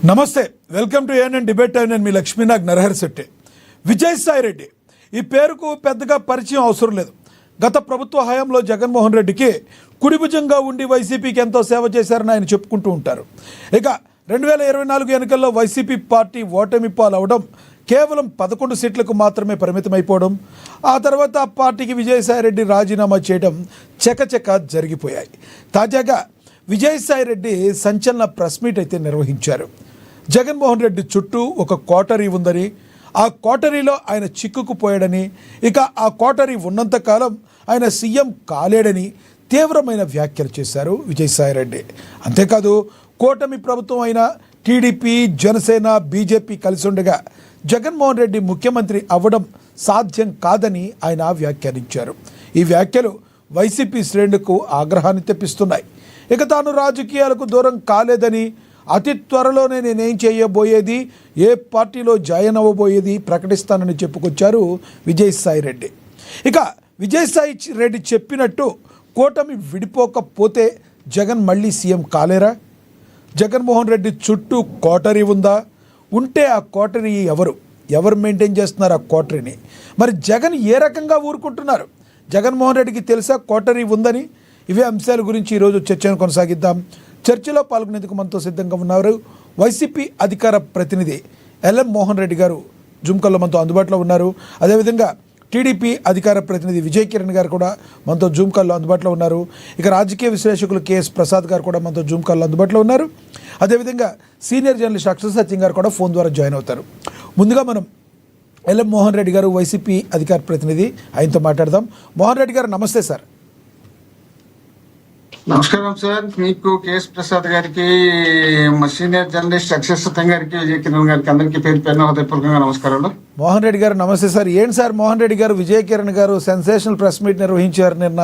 నమస్తే, welcome to ANN debate time. నేను మీ లక్ష్మీనాగ్ నరహరి శెట్టి. విజయసాయి రెడ్డి ఈ పేరుకు పెద్దగా పరిచయం అవసరం లేదు. గత ప్రభుత్వ హయాంలో జగన్మోహన్ రెడ్డికి కుడిభుజంగా ఉండి వైసీపీకి ఎంతో సేవ చేశారని ఆయన చెప్పుకుంటూ ఉంటారు. ఇక 2024 ఎన్నికల్లో వైసీపీ పార్టీ ఓటమి పాలవడం, కేవలం 11 సీట్లకు మాత్రమే పరిమితమైపోవడం, ఆ తర్వాత ఆ పార్టీకి విజయసాయి రెడ్డి రాజీనామా చేయడం చకచక జరిగిపోయాయి. తాజాగా విజయసాయి రెడ్డి సంచలన ప్రెస్ మీట్ అయితే నిర్వహించారు. జగన్మోహన్ రెడ్డి చుట్టూ ఒక కోటరీ ఉందని, ఆ కోటరీలో ఆయన చిక్కుకుపోయాడని, ఇక ఆ కోటరీ ఉన్నంతకాలం ఆయన సీఎం కాలేడని తీవ్రమైన వ్యాఖ్యలు చేశారు విజయసాయి రెడ్డి. అంతేకాదు, కూటమి ప్రభుత్వం అయిన టీడీపీ, జనసేన, బీజేపీ కలిసి ఉండగా జగన్మోహన్ రెడ్డి ముఖ్యమంత్రి అవ్వడం సాధ్యం కాదని ఆయన వ్యాఖ్యానించారు. ఈ వ్యాఖ్యలు వైసీపీ శ్రేణులకు ఆగ్రహాన్ని తెప్పిస్తున్నాయి. ఇక తాను రాజకీయాలకు దూరం కాలేదని, అతి త్వరలోనే నేనేం చేయబోయేది, ఏ పార్టీలో జాయిన్ అవ్వబోయేది ప్రకటిస్తానని చెప్పుకొచ్చారు విజయసాయి రెడ్డి. ఇక విజయసాయి రెడ్డి చెప్పినట్టు కూటమి విడిపోకపోతే జగన్ మళ్ళీ సీఎం కాలేరా? జగన్మోహన్ రెడ్డి చుట్టూ కోటరీ ఉందా? ఉంటే ఆ కోటరీ ఎవరు మెయింటైన్ చేస్తున్నారు ఆ కోటరీని? మరి జగన్ ఏ రకంగా ఊరుకుంటున్నారు? జగన్మోహన్ రెడ్డికి తెలుసా కోటరీ ఉందని? ఇవే అంశాల గురించి ఈరోజు చర్చను కొనసాగిద్దాం. చర్చలో పాల్గొనేందుకు మనతో సిద్ధంగా ఉన్నారు వైసీపీ అధికార ప్రతినిధి ఎల్ఎం మోహన్ రెడ్డి గారు జూమ్ కాల్లో మనతో అందుబాటులో ఉన్నారు. అదేవిధంగా టీడీపీ అధికార ప్రతినిధి విజయ్ కిరణ్ గారు కూడా మనతో జూమ్ కాల్లో అందుబాటులో ఉన్నారు. ఇక రాజకీయ విశ్లేషకులు కేఎస్ ప్రసాద్ గారు కూడా మనతో జూమ్ కాల్లో అందుబాటులో ఉన్నారు. అదేవిధంగా సీనియర్ జర్నలిస్ట్ అక్షర సత్యం గారు కూడా ఫోన్ ద్వారా జాయిన్ అవుతారు. ముందుగా మనం ఎల్ఎం మోహన్ రెడ్డి గారు, వైసీపీ అధికార ప్రతినిధి, ఆయనతో మాట్లాడదాం. మోహన్ రెడ్డి గారు, నమస్తే సార్. నమస్కారం సార్. మీకు కేఎస్ ప్రసాద్ గారికి, మా సీనియర్ జర్నలిస్ట్ అక్షర సత్యం గారికి, విజయ్ కిరణ్ గారికి అందరికీ పేరు పేరున హృదయపూర్వకంగా నమస్కారాలు. మోహన్ రెడ్డి గారు నమస్తే సార్. ఏంటి సార్ మోహన్ రెడ్డి గారు, విజయ్ కిరణ్ గారు సెన్సేషనల్ ప్రెస్ మీట్ నిర్వహించారు నిన్న.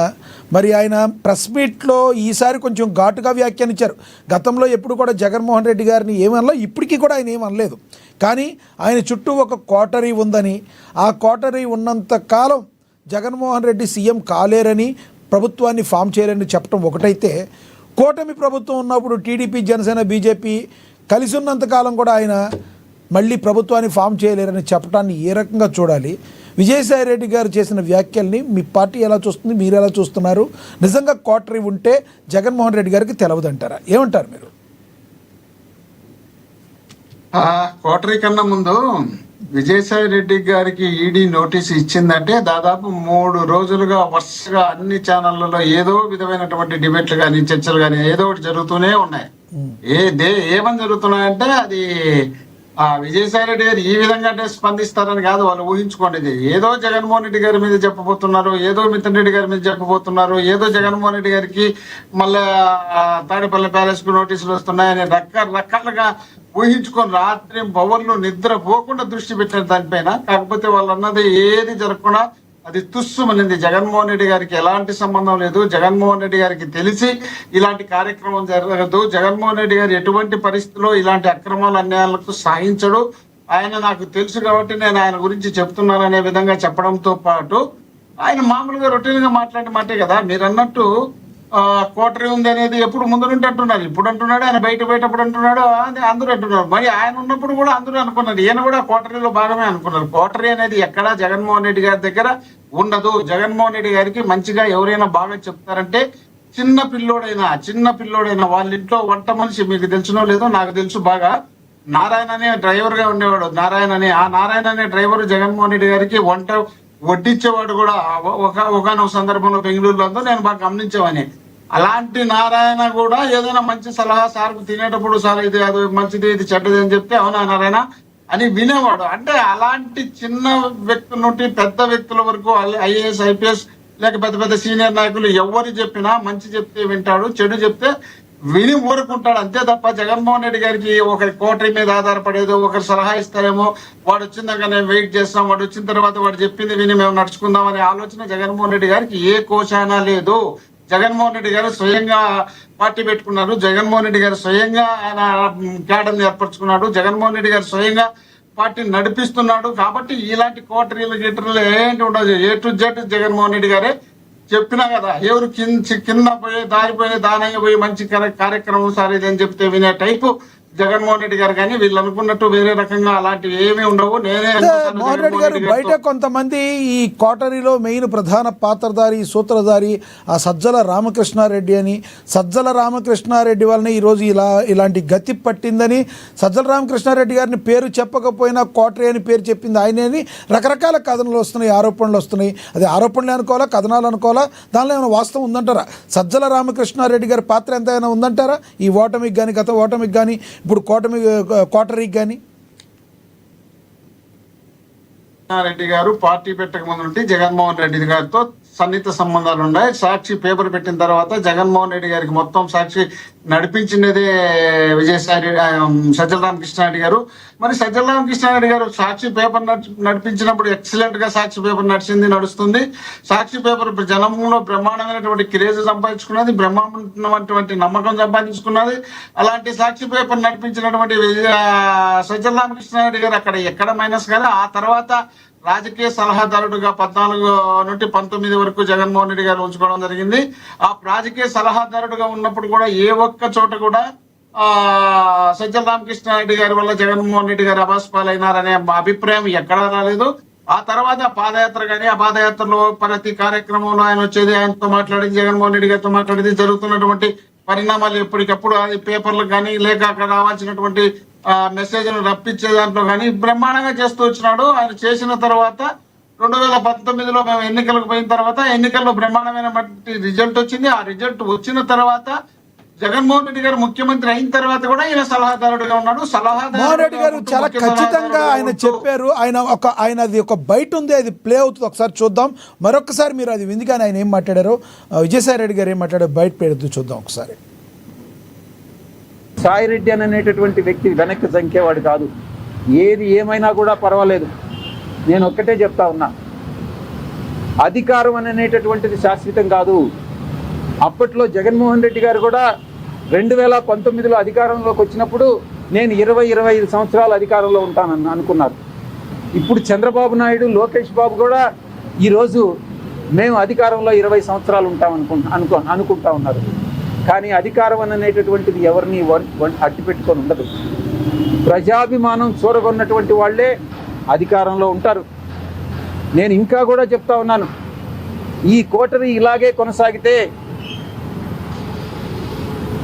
మరి ఆయన ప్రెస్ మీట్లో ఈసారి కొంచెం ఘాటుగా వ్యాఖ్యానించారు. గతంలో ఎప్పుడు కూడా జగన్మోహన్ రెడ్డి గారిని ఏమనలో, ఇప్పటికీ కూడా ఆయన ఏమనలేదు. కానీ ఆయన చుట్టూ ఒక కోటరీ ఉందని, ఆ కోటరీ ఉన్నంత కాలం జగన్మోహన్ రెడ్డి సీఎం కాలేరని, ప్రభుత్వాన్ని ఫామ్ చేయాలని చెప్పడం ఒకటైతే, కూటమి ప్రభుత్వం ఉన్నప్పుడు టీడీపీ, జనసేన, బీజేపీ కలిసి ఉన్నంతకాలం కూడా ఆయన మళ్ళీ ప్రభుత్వాన్ని ఫామ్ చేయలేరని చెప్పడాన్ని ఏ రకంగా చూడాలి? విజయసాయి రెడ్డి గారు చేసిన వ్యాఖ్యల్ని మీ పార్టీ ఎలా చూస్తుంది, మీరు ఎలా చూస్తున్నారు? నిజంగా కోటరీ ఉంటే జగన్మోహన్ రెడ్డి గారికి తెలవదంటారా? ఏమంటారు మీరు? కోటరీ కన్నా ముందు విజయసాయి రెడ్డి గారికి ఈడీ నోటీసు ఇచ్చిందంటే దాదాపు 3 రోజులుగా వరుసగా అన్ని ఛానళ్లలో ఏదో విధమైనటువంటి డిబేట్లు కానీ, చర్చలు కానీ ఏదో ఒకటి జరుగుతూనే ఉన్నాయి. ఏమని జరుగుతున్నాయంటే అది విజయసాయి రెడ్డి గారు ఈ విధంగా అంటే స్పందిస్తారని కాదు, వాళ్ళు ఊహించుకోండి. ఏదో జగన్మోహన్ రెడ్డి గారి మీద చెప్పబోతున్నారు, ఏదో మిథున్ రెడ్డి గారి మీద చెప్పబోతున్నారు, ఏదో జగన్మోహన్ రెడ్డి గారికి మళ్ళీ తాడేపల్లి ప్యాలెస్ కు నోటీసులు వస్తున్నాయని రకరకాలుగా ఊహించుకొని రాత్రి పవర్లు నిద్ర పోకుండా దృష్టి పెట్టారు దానిపైన. కాకపోతే వాళ్ళు అన్నది ఏది జరగకుండా అది తుస్సుమనింది. జగన్మోహన్ రెడ్డి గారికి ఎలాంటి సంబంధం లేదు. జగన్మోహన్ రెడ్డి గారికి తెలిసి ఇలాంటి కార్యక్రమం జరగదు. జగన్మోహన్ రెడ్డి గారు ఎటువంటి పరిస్థితుల్లో ఇలాంటి అక్రమాలు, అన్యాయాలకు సాగించడు. ఆయన నాకు తెలుసు కాబట్టి నేను ఆయన గురించి చెప్తున్నాను అనే విధంగా చెప్పడంతో పాటు ఆయన మామూలుగా రొటీన్ గా మాట్లాడే మాటే కదా. మీరు అన్నట్టు కోటరీ ఉంది అనేది ఎప్పుడు ముందు నుండి అంటున్నారు, ఇప్పుడు అంటున్నాడు, ఆయన బయటప్పుడు అంటున్నాడు, అందరూ అంటున్నారు. మరి ఆయన ఉన్నప్పుడు కూడా అందరూ అనుకున్నారు, ఈయన కూడా కోటరీలో భాగమే అనుకున్నారు. కోటరీ అనేది ఎక్కడా జగన్మోహన్ రెడ్డి గారి దగ్గర ఉండదు. జగన్మోహన్ రెడ్డి గారికి మంచిగా ఎవరైనా బాగా చెప్తారంటే చిన్న పిల్లోడైనా వాళ్ళ ఇంట్లో వంట మనిషి, మీకు తెలిసినో లేదో నాకు తెలుసు బాగా, నారాయణ అనే డ్రైవర్ గా ఉండేవాడు. నారాయణ అనే డ్రైవర్ జగన్మోహన్ రెడ్డి గారికి వంట వడ్డించేవాడు కూడా. ఒకనొక సందర్భంలో బెంగళూరులో నేను బాగా గమనించేవాని. అలాంటి నారాయణ కూడా ఏదైనా మంచి సలహా సార్కు తినేటప్పుడు, సార్ ఇది అది మంచిది, ఇది చెడ్డది అని చెప్తే అవునా నారాయణ అని వినేవాడు. అంటే అలాంటి చిన్న వ్యక్తుల నుండి పెద్ద వ్యక్తుల వరకు, ఐఏఎస్, ఐపీఎస్ లేక పెద్ద పెద్ద సీనియర్ నాయకులు ఎవరు చెప్పినా మంచి చెప్తే వింటాడు, చెడు చెప్తే విని ఊరుకుంటాడు. అంతే తప్ప జగన్మోహన్ రెడ్డి గారికి ఒకరి కోటరీ మీద ఆధారపడేదో, ఒకరు సలహా ఇస్తారేమో, వాడు వచ్చిందాక నేను వెయిట్ చేస్తాం, వాడు వచ్చిన తర్వాత వాడు చెప్పింది విని మేము నడుచుకుందాం అనే ఆలోచన జగన్మోహన్ రెడ్డి గారికి ఏ కోశానా లేదు. జగన్మోహన్ రెడ్డి గారు స్వయంగా పార్టీ పెట్టుకున్నారు. జగన్మోహన్ రెడ్డి గారు స్వయంగా ఆయన క్యాడర్ని ఏర్పరచుకున్నాడు. జగన్మోహన్ రెడ్డి గారు స్వయంగా పార్టీని నడిపిస్తున్నాడు. కాబట్టి ఇలాంటి కోటరీలు గిటరీలు ఏంటి ఉండదు. A to Z Jaganmohan Reddy గారే చెప్పినా కదా, ఎవరు కింద పోయి దారిపోయి దానయ్య పోయి మంచి కార్యక్రమం సార్ ఇది అని చెప్తే వినే టైపు జగన్మోహన్ రెడ్డి గారు కానీ వీళ్ళు అనుకున్నట్టు వేరే రకంగా అలాంటివి ఏమీ ఉండవు. నేనే అంటే మోహన్ రెడ్డి గారు బయట కొంతమంది ఈ కోటరీలో మెయిన్ ప్రధాన పాత్రధారి సూత్రధారి ఆ సజ్జల రామకృష్ణారెడ్డి అని, సజ్జల రామకృష్ణారెడ్డి వలన ఈరోజు ఇలాంటి గతి పట్టిందని, సజ్జల రామకృష్ణారెడ్డి గారిని పేరు చెప్పకపోయినా కోటరీ అని పేరు చెప్పింది ఆయనే అని రకరకాల కథనాలు వస్తున్నాయి, ఆరోపణలు వస్తున్నాయి. అది ఆరోపణలు అనుకోవాలా, కథనాలు అనుకోవాలా, దానిలో ఏమైనా వాస్తవం ఉందంటారా? సజ్జల రామకృష్ణారెడ్డి గారి పాత్ర ఎంతైనా ఉందంటారా ఈ ఓటమికి కానీ, గత ఓటమికి కానీ, ఇప్పుడు కోటరీకి కానీ? రెడ్డి గారు పార్టీ పెట్టక ముందు నుండి జగన్మోహన్ రెడ్డి గారితో సన్నిహిత సంబంధాలు ఉన్నాయి. సాక్షి పేపర్ పెట్టిన తర్వాత జగన్మోహన్ రెడ్డి గారికి మొత్తం సాక్షి నడిపించినదే విజయసాయి సజ్జల రామకృష్ణారెడ్డి గారు. మరి సజ్జల రామకృష్ణారెడ్డి గారు సాక్షి పేపర్ నడిపించినప్పుడు ఎక్సలెంట్ గా సాక్షి పేపర్ నడుస్తుంది. సాక్షి పేపర్ జనంలో బ్రహ్మాండమైనటువంటి క్రేజ్ సంపాదించుకున్నది, బ్రహ్మాండమైనటువంటి నమ్మకం సంపాదించుకున్నది. అలాంటి సాక్షి పేపర్ నడిపించినటువంటి సజ్జల రామకృష్ణారెడ్డి గారు అక్కడ ఎక్కడ మైనస్ కానీ ఆ తర్వాత రాజకీయ సలహాదారుడుగా 14 నుండి 19 వరకు జగన్మోహన్ రెడ్డి గారు ఉంచుకోవడం జరిగింది. ఆ రాజకీయ సలహాదారుడుగా ఉన్నప్పుడు కూడా ఏ ఒక్క చోట కూడా సజ్జల రామకృష్ణారెడ్డి గారి వల్ల జగన్మోహన్ రెడ్డి గారు అభాస్పాలైనారనే అభిప్రాయం ఎక్కడా రాలేదు. ఆ తర్వాత పాదయాత్ర కానీ, ఆ పాదయాత్రలో ప్రతి కార్యక్రమంలో ఆయన వచ్చేది, ఆయనతో మాట్లాడేది, జగన్మోహన్ రెడ్డి గారితో మాట్లాడేది, జరుగుతున్నటువంటి పరిణామాలు ఎప్పటికప్పుడు అది పేపర్లకు కానీ లేక అక్కడ రావాల్సినటువంటి మెసేజ్ను రప్పించే దాంట్లో కానీ బ్రహ్మాండంగా చేస్తూ వచ్చినాడు. ఆయన చేసిన తర్వాత 2019లో మేము ఎన్నికలకు పోయిన తర్వాత ఎన్నికల్లో బ్రహ్మాండమైన రిజల్ట్ వచ్చింది. ఆ రిజల్ట్ వచ్చిన తర్వాత జగన్మోహన్ రెడ్డి గారు ముఖ్యమంత్రి అయిన తర్వాత కూడా ఈయన సలహాదారుడుగా ఉన్నాడు. మోహన్ రెడ్డి గారు చాలా ఖచ్చితంగా ఆయన చెప్పారు. ఆయనది ఒక బయట ఉంది, అది ప్లే అవుతుంది, ఒకసారి చూద్దాం. మరొకసారి మీరు అది విందుగానే ఆయన ఏం మాట్లాడారో, విజయసాయి రెడ్డి గారు ఏం మాట్లాడారో బయట పెడుతూ చూద్దాం ఒకసారి. సాయిరెడ్డి అనేటటువంటి వ్యక్తి వెనక్కి సంఖ్యవాడు కాదు. ఏది ఏమైనా కూడా పర్వాలేదు. నేను ఒక్కటే చెప్తా ఉన్నా, అధికారం అనేటటువంటిది శాశ్వతం కాదు. అప్పట్లో జగన్మోహన్ రెడ్డి గారు కూడా 2019లో అధికారంలోకి వచ్చినప్పుడు నేను 20-25 సంవత్సరాలు అధికారంలో ఉంటానని అనుకున్నారు. ఇప్పుడు చంద్రబాబు నాయుడు, లోకేష్ బాబు కూడా ఈరోజు మేము అధికారంలో 20 సంవత్సరాలు అనుకుంటా ఉన్నారు. కానీ అధికారం అనేటటువంటిది ఎవరిని అట్టి పెట్టుకొని ఉండదు. ప్రజాభిమానం చూరగొన్నటువంటి వాళ్ళే అధికారంలో ఉంటారు. నేను ఇంకా కూడా చెప్తా ఉన్నాను, ఈ కోటరీ ఇలాగే కొనసాగితే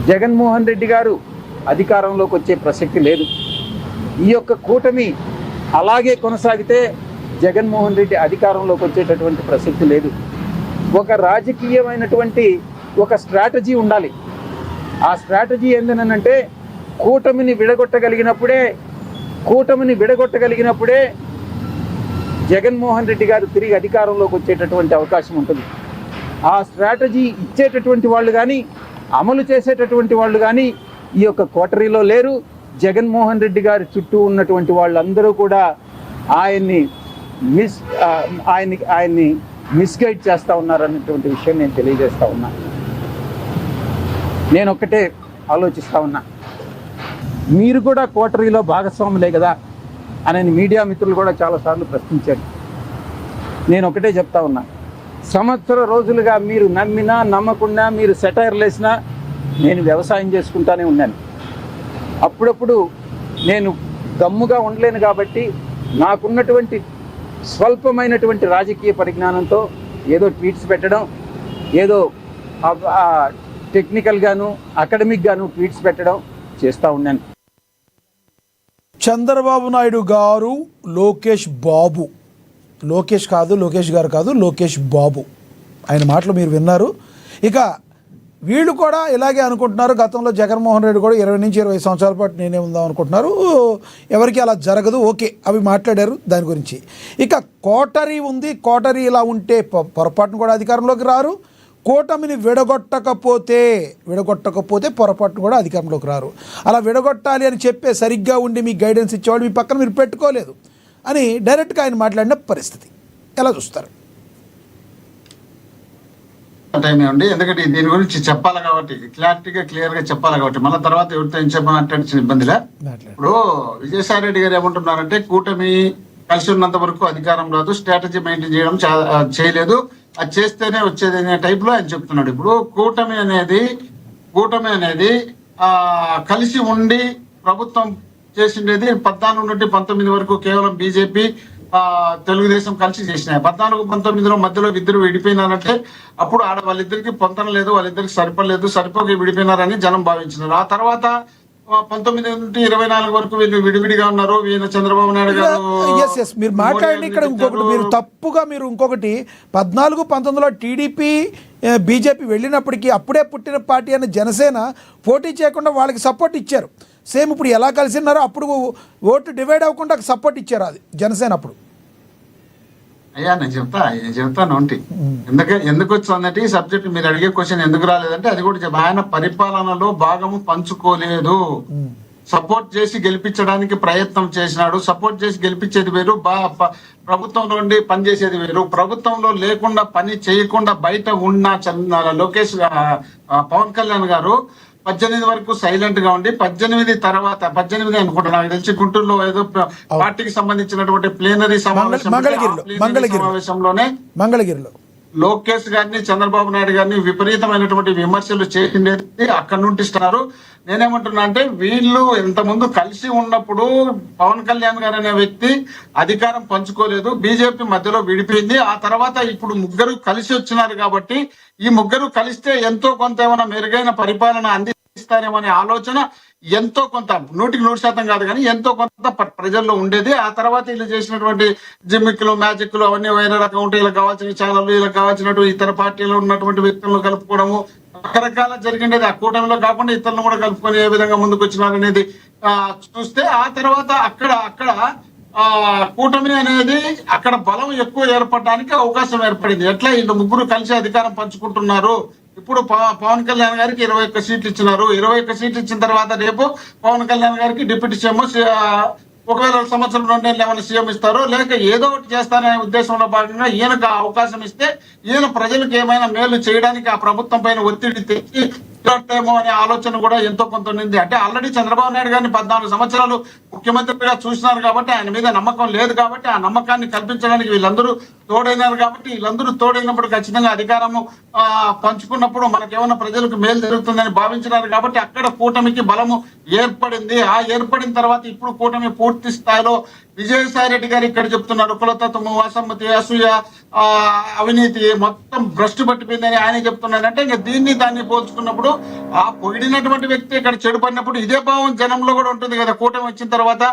జగన్మోహన్ రెడ్డి గారు అధికారంలోకి వచ్చే ప్రసక్తి లేదు. ఈ యొక్క కూటమి అలాగే కొనసాగితే జగన్మోహన్ రెడ్డి అధికారంలోకి వచ్చేటటువంటి ప్రసక్తి లేదు. ఒక రాజకీయమైనటువంటి ఒక స్ట్రాటజీ ఉండాలి. ఆ స్ట్రాటజీ ఏంటనంటే కూటమిని విడగొట్టగలిగినప్పుడే జగన్మోహన్ రెడ్డి గారు తిరిగి అధికారంలోకి వచ్చేటటువంటి అవకాశం ఉంటుంది. ఆ స్ట్రాటజీ ఇచ్చేటటువంటి వాళ్ళు కానీ, అమలు చేసేటటువంటి వాళ్ళు కానీ ఈ యొక్క కోటరీలో లేరు. జగన్మోహన్ రెడ్డి గారి చుట్టూ ఉన్నటువంటి వాళ్ళందరూ కూడా ఆయన్ని మిస్గైడ్ చేస్తూ ఉన్నారనేటువంటి విషయం నేను తెలియజేస్తా ఉన్నా. నేను ఒక్కటే ఆలోచిస్తూ ఉన్నా, మీరు కూడా కోటరీలో భాగస్వాములే కదా అని మీడియా మిత్రులు కూడా చాలాసార్లు ప్రశ్నించారు. నేను ఒకటే చెప్తా ఉన్నా, సంవత్సర రోజులుగా మీరు నమ్మినా నమ్మకుండా మీరు సెటైర్లు వేసినా నేను వ్యవసాయం చేసుకుంటానే ఉన్నాను. అప్పుడప్పుడు నేను గమ్ముగా ఉండలేను కాబట్టి నాకున్నటువంటి స్వల్పమైనటువంటి రాజకీయ పరిజ్ఞానంతో ఏదో ట్వీట్స్ పెట్టడం, ఏదో టెక్నికల్గాను అకాడమిక్గాను ట్వీట్స్ పెట్టడం చేస్తూ ఉన్నాను. చంద్రబాబు నాయుడు గారు లోకేష్ బాబు, లోకేష్ గారు కాదు, లోకేష్ బాబు ఆయన మాటలు మీరు విన్నారు. ఇక వీళ్ళు కూడా ఇలాగే అనుకుంటున్నారు. గతంలో జగన్మోహన్ రెడ్డి కూడా 20 నుంచి 20 సంవత్సరాల పాటు నేనే ఉందాం అనుకుంటున్నారు. ఎవరికి అలా జరగదు. ఓకే, అవి మాట్లాడారు దాని గురించి. ఇక కోటరీ ఉంది, కోటరీ ఇలా ఉంటే పొరపాటును కూడా అధికారంలోకి రారు. కూటమిని విడగొట్టకపోతే పొరపాటును కూడా అధికారంలోకి రారు. అలా విడగొట్టాలి అని చెప్పే సరిగ్గా ఉండి మీకు గైడెన్స్ ఇచ్చేవాడు మీ పక్కన మీరు పెట్టుకోలేదు అని డైరెక్ట్గా ఆయన మాట్లాడిన పరిస్థితి ఎలా చూస్తారు? టైం ఏమండి, ఎందుకంటే దీని గురించి చెప్పాలి కాబట్టి, క్లియర్గా చెప్పాలి కాబట్టి, మళ్ళీ తర్వాత ఎవరితో ఏం చెప్పాలంటే ఇబ్బందిలే. ఇప్పుడు విజయసాయి రెడ్డి గారు ఏమంటున్నారంటే కూటమి కలిసి ఉన్నంత వరకు అధికారం రాదు, స్ట్రాటజీ మెయింటైన్ చేయడం చేయలేదు, అది చేస్తేనే వచ్చేది అనే టైప్ లో ఆయన చెప్తున్నాడు. ఇప్పుడు కూటమి అనేది కలిసి ఉండి ప్రభుత్వం చేసిండేది 14 నుండి 19 వరకు కేవలం బీజేపీ తెలుగుదేశం కలిసి చేసినాయి. 14-19లో మధ్యలో ఇద్దరు విడిపోయినారంటే అప్పుడు వాళ్ళిద్దరికి పొంతన లేదు, వాళ్ళిద్దరికి సరిపోలేదు, సరిపోక విడిపోయినారని జనం భావించినారు. ఆ తర్వాత 19 నుండి 24 వరకు వీళ్ళు విడివిడిగా ఉన్నారు. ఈయన చంద్రబాబు నాయుడు గారు మీరు మాట్లాడండి. ఇక్కడ ఇంకొకటి మీరు తప్పుగా మీరు ఇంకొకటి 14-19లో టీడీపీ బీజేపీ వెళ్ళినప్పటికీ అప్పుడే పుట్టిన పార్టీ అయిన జనసేన పోటీ చేయకుండా వాళ్ళకి సపోర్ట్ ఇచ్చారు. సేమ్ ఇప్పుడు ఎలా కలిసి ఉన్నారో అప్పుడు ఓటు డివైడ్ అవ్వకుండా సపోర్ట్ ఇచ్చారు అది జనసేన అప్పుడు. అయ్యా నేను చెప్తాను ఒకటి, ఎందుకు వచ్చిందంటే ఈ సబ్జెక్ట్ మీరు అడిగే క్వశ్చన్ ఎందుకు రాలేదంటే అది కూడా ఆయన పరిపాలనలో భాగము పంచుకోలేదు. సపోర్ట్ చేసి గెలిపించడానికి ప్రయత్నం చేసినాడు. సపోర్ట్ చేసి గెలిపించేది వేరు, ప్రభుత్వంలో ఉండి పనిచేసేది వేరు. ప్రభుత్వంలో లేకుండా పని చేయకుండా బయట ఉన్న లోకేష్ పవన్ కళ్యాణ్ గారు 18 వరకు సైలెంట్ గా ఉండి 18 తర్వాత 18 అనుకుంటా నాకు తెలిసి గుంటూరులో ఏదో పార్టీకి సంబంధించినటువంటి ప్లేనరీ సమావేశంలోనే మంగళగిరిలో లోకేష్ గారిని చంద్రబాబు నాయుడు గారిని విపరీతమైనటువంటి విమర్శలు చేసిండేది అక్కడ నుండి ఇస్తున్నారు. నేనేమంటున్నా అంటే వీళ్ళు ఇంతకుముందు కలిసి ఉన్నప్పుడు పవన్ కళ్యాణ్ గారు అనే వ్యక్తి అధికారం పంచుకోలేదు, బీజేపీ మధ్యలో విడిపోయింది. ఆ తర్వాత ఇప్పుడు ముగ్గురు కలిసి వచ్చినారు కాబట్టి ఈ ముగ్గురు కలిస్తే ఎంతో కొంత ఏమైనా మెరుగైన పరిపాలన అందిస్తారేమనే ఆలోచన ఎంతో కొంత 100% కాదు కానీ ఎంతో కొంత ప్రజల్లో ఉండేది. ఆ తర్వాత వీళ్ళు చేసినటువంటి జిమ్మిక్లు మ్యాజిక్లు అవన్నీ వేరే రకం ఉంటే వీళ్ళకి కావాల్సిన ఛానళ్ళు వీళ్ళకి కావాల్సినట్టు ఇతర పార్టీలో ఉన్నటువంటి వ్యక్తులను కలుపుకోవడము రకరకాల జరిగిండేది. ఆ కూటమిలో కాకుండా ఇతరులను కూడా కలుపుకొని ఏ విధంగా ముందుకు వచ్చినారు అనేది చూస్తే ఆ తర్వాత అక్కడ కూటమి అనేది అక్కడ బలం ఎక్కువ ఏర్పడడానికి అవకాశం ఏర్పడింది. ఎట్లా వీళ్ళు ముగ్గురు కలిసి అధికారం పంచుకుంటున్నారు. ఇప్పుడు పవన్ కళ్యాణ్ గారికి 21 సీట్లు ఇచ్చినారు. 21 సీట్లు ఇచ్చిన తర్వాత రేపు పవన్ కళ్యాణ్ గారికి డిప్యూటీ సీఎం ఒకవేళ సంవత్సరం 2 నెలలు ఏమైనా సీఎం ఇస్తారో లేక ఏదో ఒకటి చేస్తారనే ఉద్దేశంలో భాగంగా ఈయనకు అవకాశం ఇస్తే ఈయన ప్రజలకు ఏమైనా మేలు చేయడానికి ఆ ప్రభుత్వం పైన ఒత్తిడి తెచ్చి ఏమో అనే ఆలోచన కూడా ఎంతో కొంత ఉంది. అంటే ఆల్రెడీ చంద్రబాబు నాయుడు గారిని 14 సంవత్సరాలు ముఖ్యమంత్రిగా చూసినారు కాబట్టి ఆయన మీద నమ్మకం లేదు కాబట్టి ఆ నమ్మకాన్ని కల్పించడానికి వీళ్ళందరూ తోడైనారు కాబట్టి వీళ్ళందరూ తోడైనప్పుడు ఖచ్చితంగా అధికారము పంచుకున్నప్పుడు మనకేమైనా ప్రజలకు మేలు జరుగుతుందని భావించినారు కాబట్టి అక్కడ కూటమికి బలము ఏర్పడింది. ఆ ఏర్పడిన తర్వాత ఇప్పుడు కూటమి పూర్తి స్థాయిలో విజయసాయి రెడ్డి గారు ఇక్కడ చెప్తున్నారు కులతత్వము, అసమ్మతి, అసూయ, అవినీతి మొత్తం భ్రష్టు పట్టిపోయిందని ఆయన చెప్తున్నారు. అంటే ఇంకా దాన్ని పోల్చుకున్నప్పుడు ఆ పొగిడినటువంటి వ్యక్తి ఇక్కడ చెడుపడినప్పుడు ఇదే భావం జనంలో కూడా ఉంటుంది కదా. కూటమి వచ్చిన తర్వాత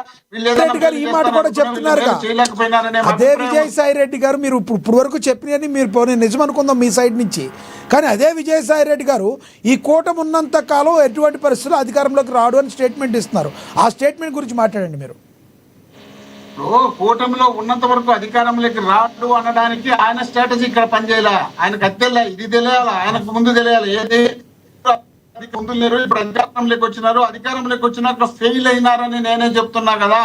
చేయలేకపోయినారనే అదే విజయసాయి రెడ్డి గారు మీరు ఇప్పుడు వరకు చెప్పినని మీరు నిజం అనుకుందాం మీ సైడ్ నుంచి, కానీ అదే విజయసాయి రెడ్డి గారు ఈ కూటమి ఉన్నంత కాలం ఎటువంటి పరిస్థితుల్లో అధికారంలోకి రాడు అని స్టేట్మెంట్ ఇస్తున్నారు. ఆ స్టేట్మెంట్ గురించి మాట్లాడండి మీరు. కూటమిలో ఉన్నంత వరకు అధికారంలోకి రాడు అనడానికి ఆయన స్ట్రాటజీ ఇక్కడ పనిచేయాల. ఆయనకు అది తెలియాలి, ఇది తెలియాలి, ఆయనకు ముందు తెలియాలి. ఏది ముందు లేరు, ఇప్పుడు అధికారంలోకి వచ్చినారు. అధికారంలోకి వచ్చినాక ఫెయిల్ అయినారని నేనే చెప్తున్నా కదా.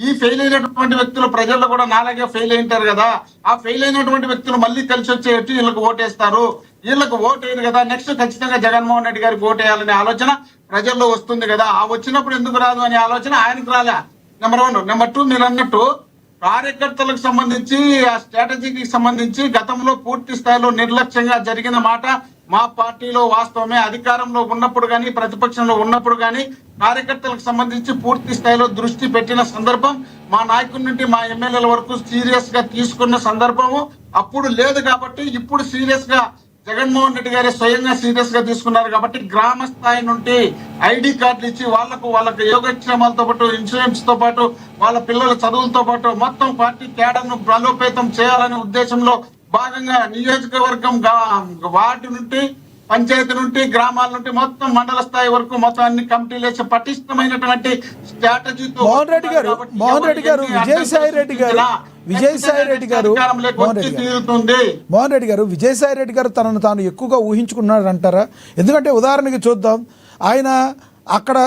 ఈ ఫెయిల్ అయినటువంటి వ్యక్తులు ప్రజల్లో కూడా నాలాగే ఫెయిల్ అయింటారు కదా. ఆ ఫెయిల్ అయినటువంటి వ్యక్తులు మళ్ళీ కలిసి వచ్చేట్టు వీళ్ళకి ఓటేస్తారు. వీళ్ళకి ఓటు వేయరు కదా, నెక్స్ట్ ఖచ్చితంగా జగన్మోహన్ రెడ్డి గారికి ఓటేయాలనే ఆలోచన ప్రజల్లో వస్తుంది కదా. ఆ వచ్చినప్పుడు ఎందుకు రాదు అనే ఆలోచన ఆయనకు రాలే. నెంబర్ 1. నెంబర్ 2, మీరు అన్నట్టు కార్యకర్తలకు సంబంధించి ఆ స్ట్రాటజీకి సంబంధించి గతంలో పూర్తి స్థాయిలో నిర్లక్ష్యంగా జరిగిన మాట మా పార్టీలో వాస్తవమే. అధికారంలో ఉన్నప్పుడు కానీ ప్రతిపక్షంలో ఉన్నప్పుడు కానీ కార్యకర్తలకు సంబంధించి పూర్తి స్థాయిలో దృష్టి పెట్టిన సందర్భం, మా నాయకుడి నుండి మా ఎమ్మెల్యేల వరకు సీరియస్ గా తీసుకున్న సందర్భము అప్పుడు లేదు. కాబట్టి ఇప్పుడు సీరియస్ గా జగన్మోహన్ రెడ్డి గారే స్వయంగా సీరియస్ గా తీసుకున్నారు కాబట్టి గ్రామ స్థాయి నుండి ఐడి కార్డులు ఇచ్చి వాళ్ళకు యోగక్షేమాలతో పాటు ఇన్సూరెన్స్ తో పాటు వాళ్ళ పిల్లల చదువులతో పాటు మొత్తం పార్టీ క్యాడర్ను బలోపేతం చేయాలనే ఉద్దేశంలో భాగంగా నియోజకవర్గం వార్డు నుండి పంచాయతీ నుండి గ్రామాల నుండి మొత్తం మండల స్థాయి వరకు మొత్తం అన్ని కమిటీలు వేసి పటిష్టమైనటువంటి స్ట్రాటజీతో మోహన్ రెడ్డి గారు విజయసాయి రెడ్డి గారు తనను తాను ఎక్కువగా ఊహించుకున్నాడు అంటారా? ఎందుకంటే ఉదాహరణకి చూద్దాం, ఆయన అక్కడ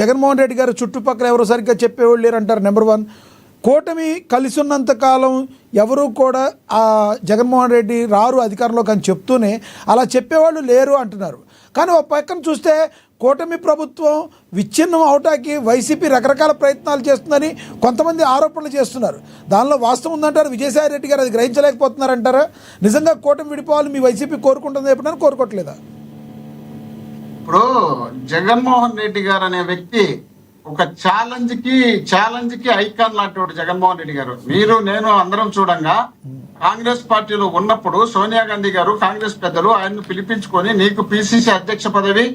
జగన్మోహన్ రెడ్డి గారు చుట్టుపక్కల ఎవరు సరిగ్గా చెప్పేవాళ్ళు లేరు అంటారు. నెంబర్ 1, కూటమి కలిసి ఉన్నంత కాలం ఎవరు కూడా ఆ జగన్మోహన్ రెడ్డి రారు అధికారంలోకి అని చెప్తూనే అలా చెప్పేవాళ్ళు లేరు అంటున్నారు. కానీ ఒక పక్కన చూస్తే కూటమి ప్రభుత్వం విచ్ఛిన్నం అవటానికి వైసీపీ రకరకాల ప్రయత్నాలు చేస్తుందని కొంతమంది ఆరోపణలు చేస్తున్నారు. దానిలో వాస్తవం ఉందంటారు. విజయసాయి రెడ్డి గారు అది గ్రహించలేకపోతున్నారంటారా? నిజంగా కూటమి విడిపోవాలి మీ వైసీపీ కోరుకుంటుంది ఎప్పుడైనా కోరుకోవట్లేదా? ఇప్పుడు జగన్మోహన్ రెడ్డి గారు అనే వ్యక్తి ఒక ఛాలెంజ్ కి ఐకాన్ లాంటి వాడు జగన్మోహన్ రెడ్డి గారు. మీరు నేను అందరం చూడంగా కాంగ్రెస్ పార్టీలో ఉన్నప్పుడు సోనియా గాంధీ గారు కాంగ్రెస్ పెద్దలు ఆయన్ను పిలిపించుకొని నీకు పిసిసి అధ్యక్ష పదవి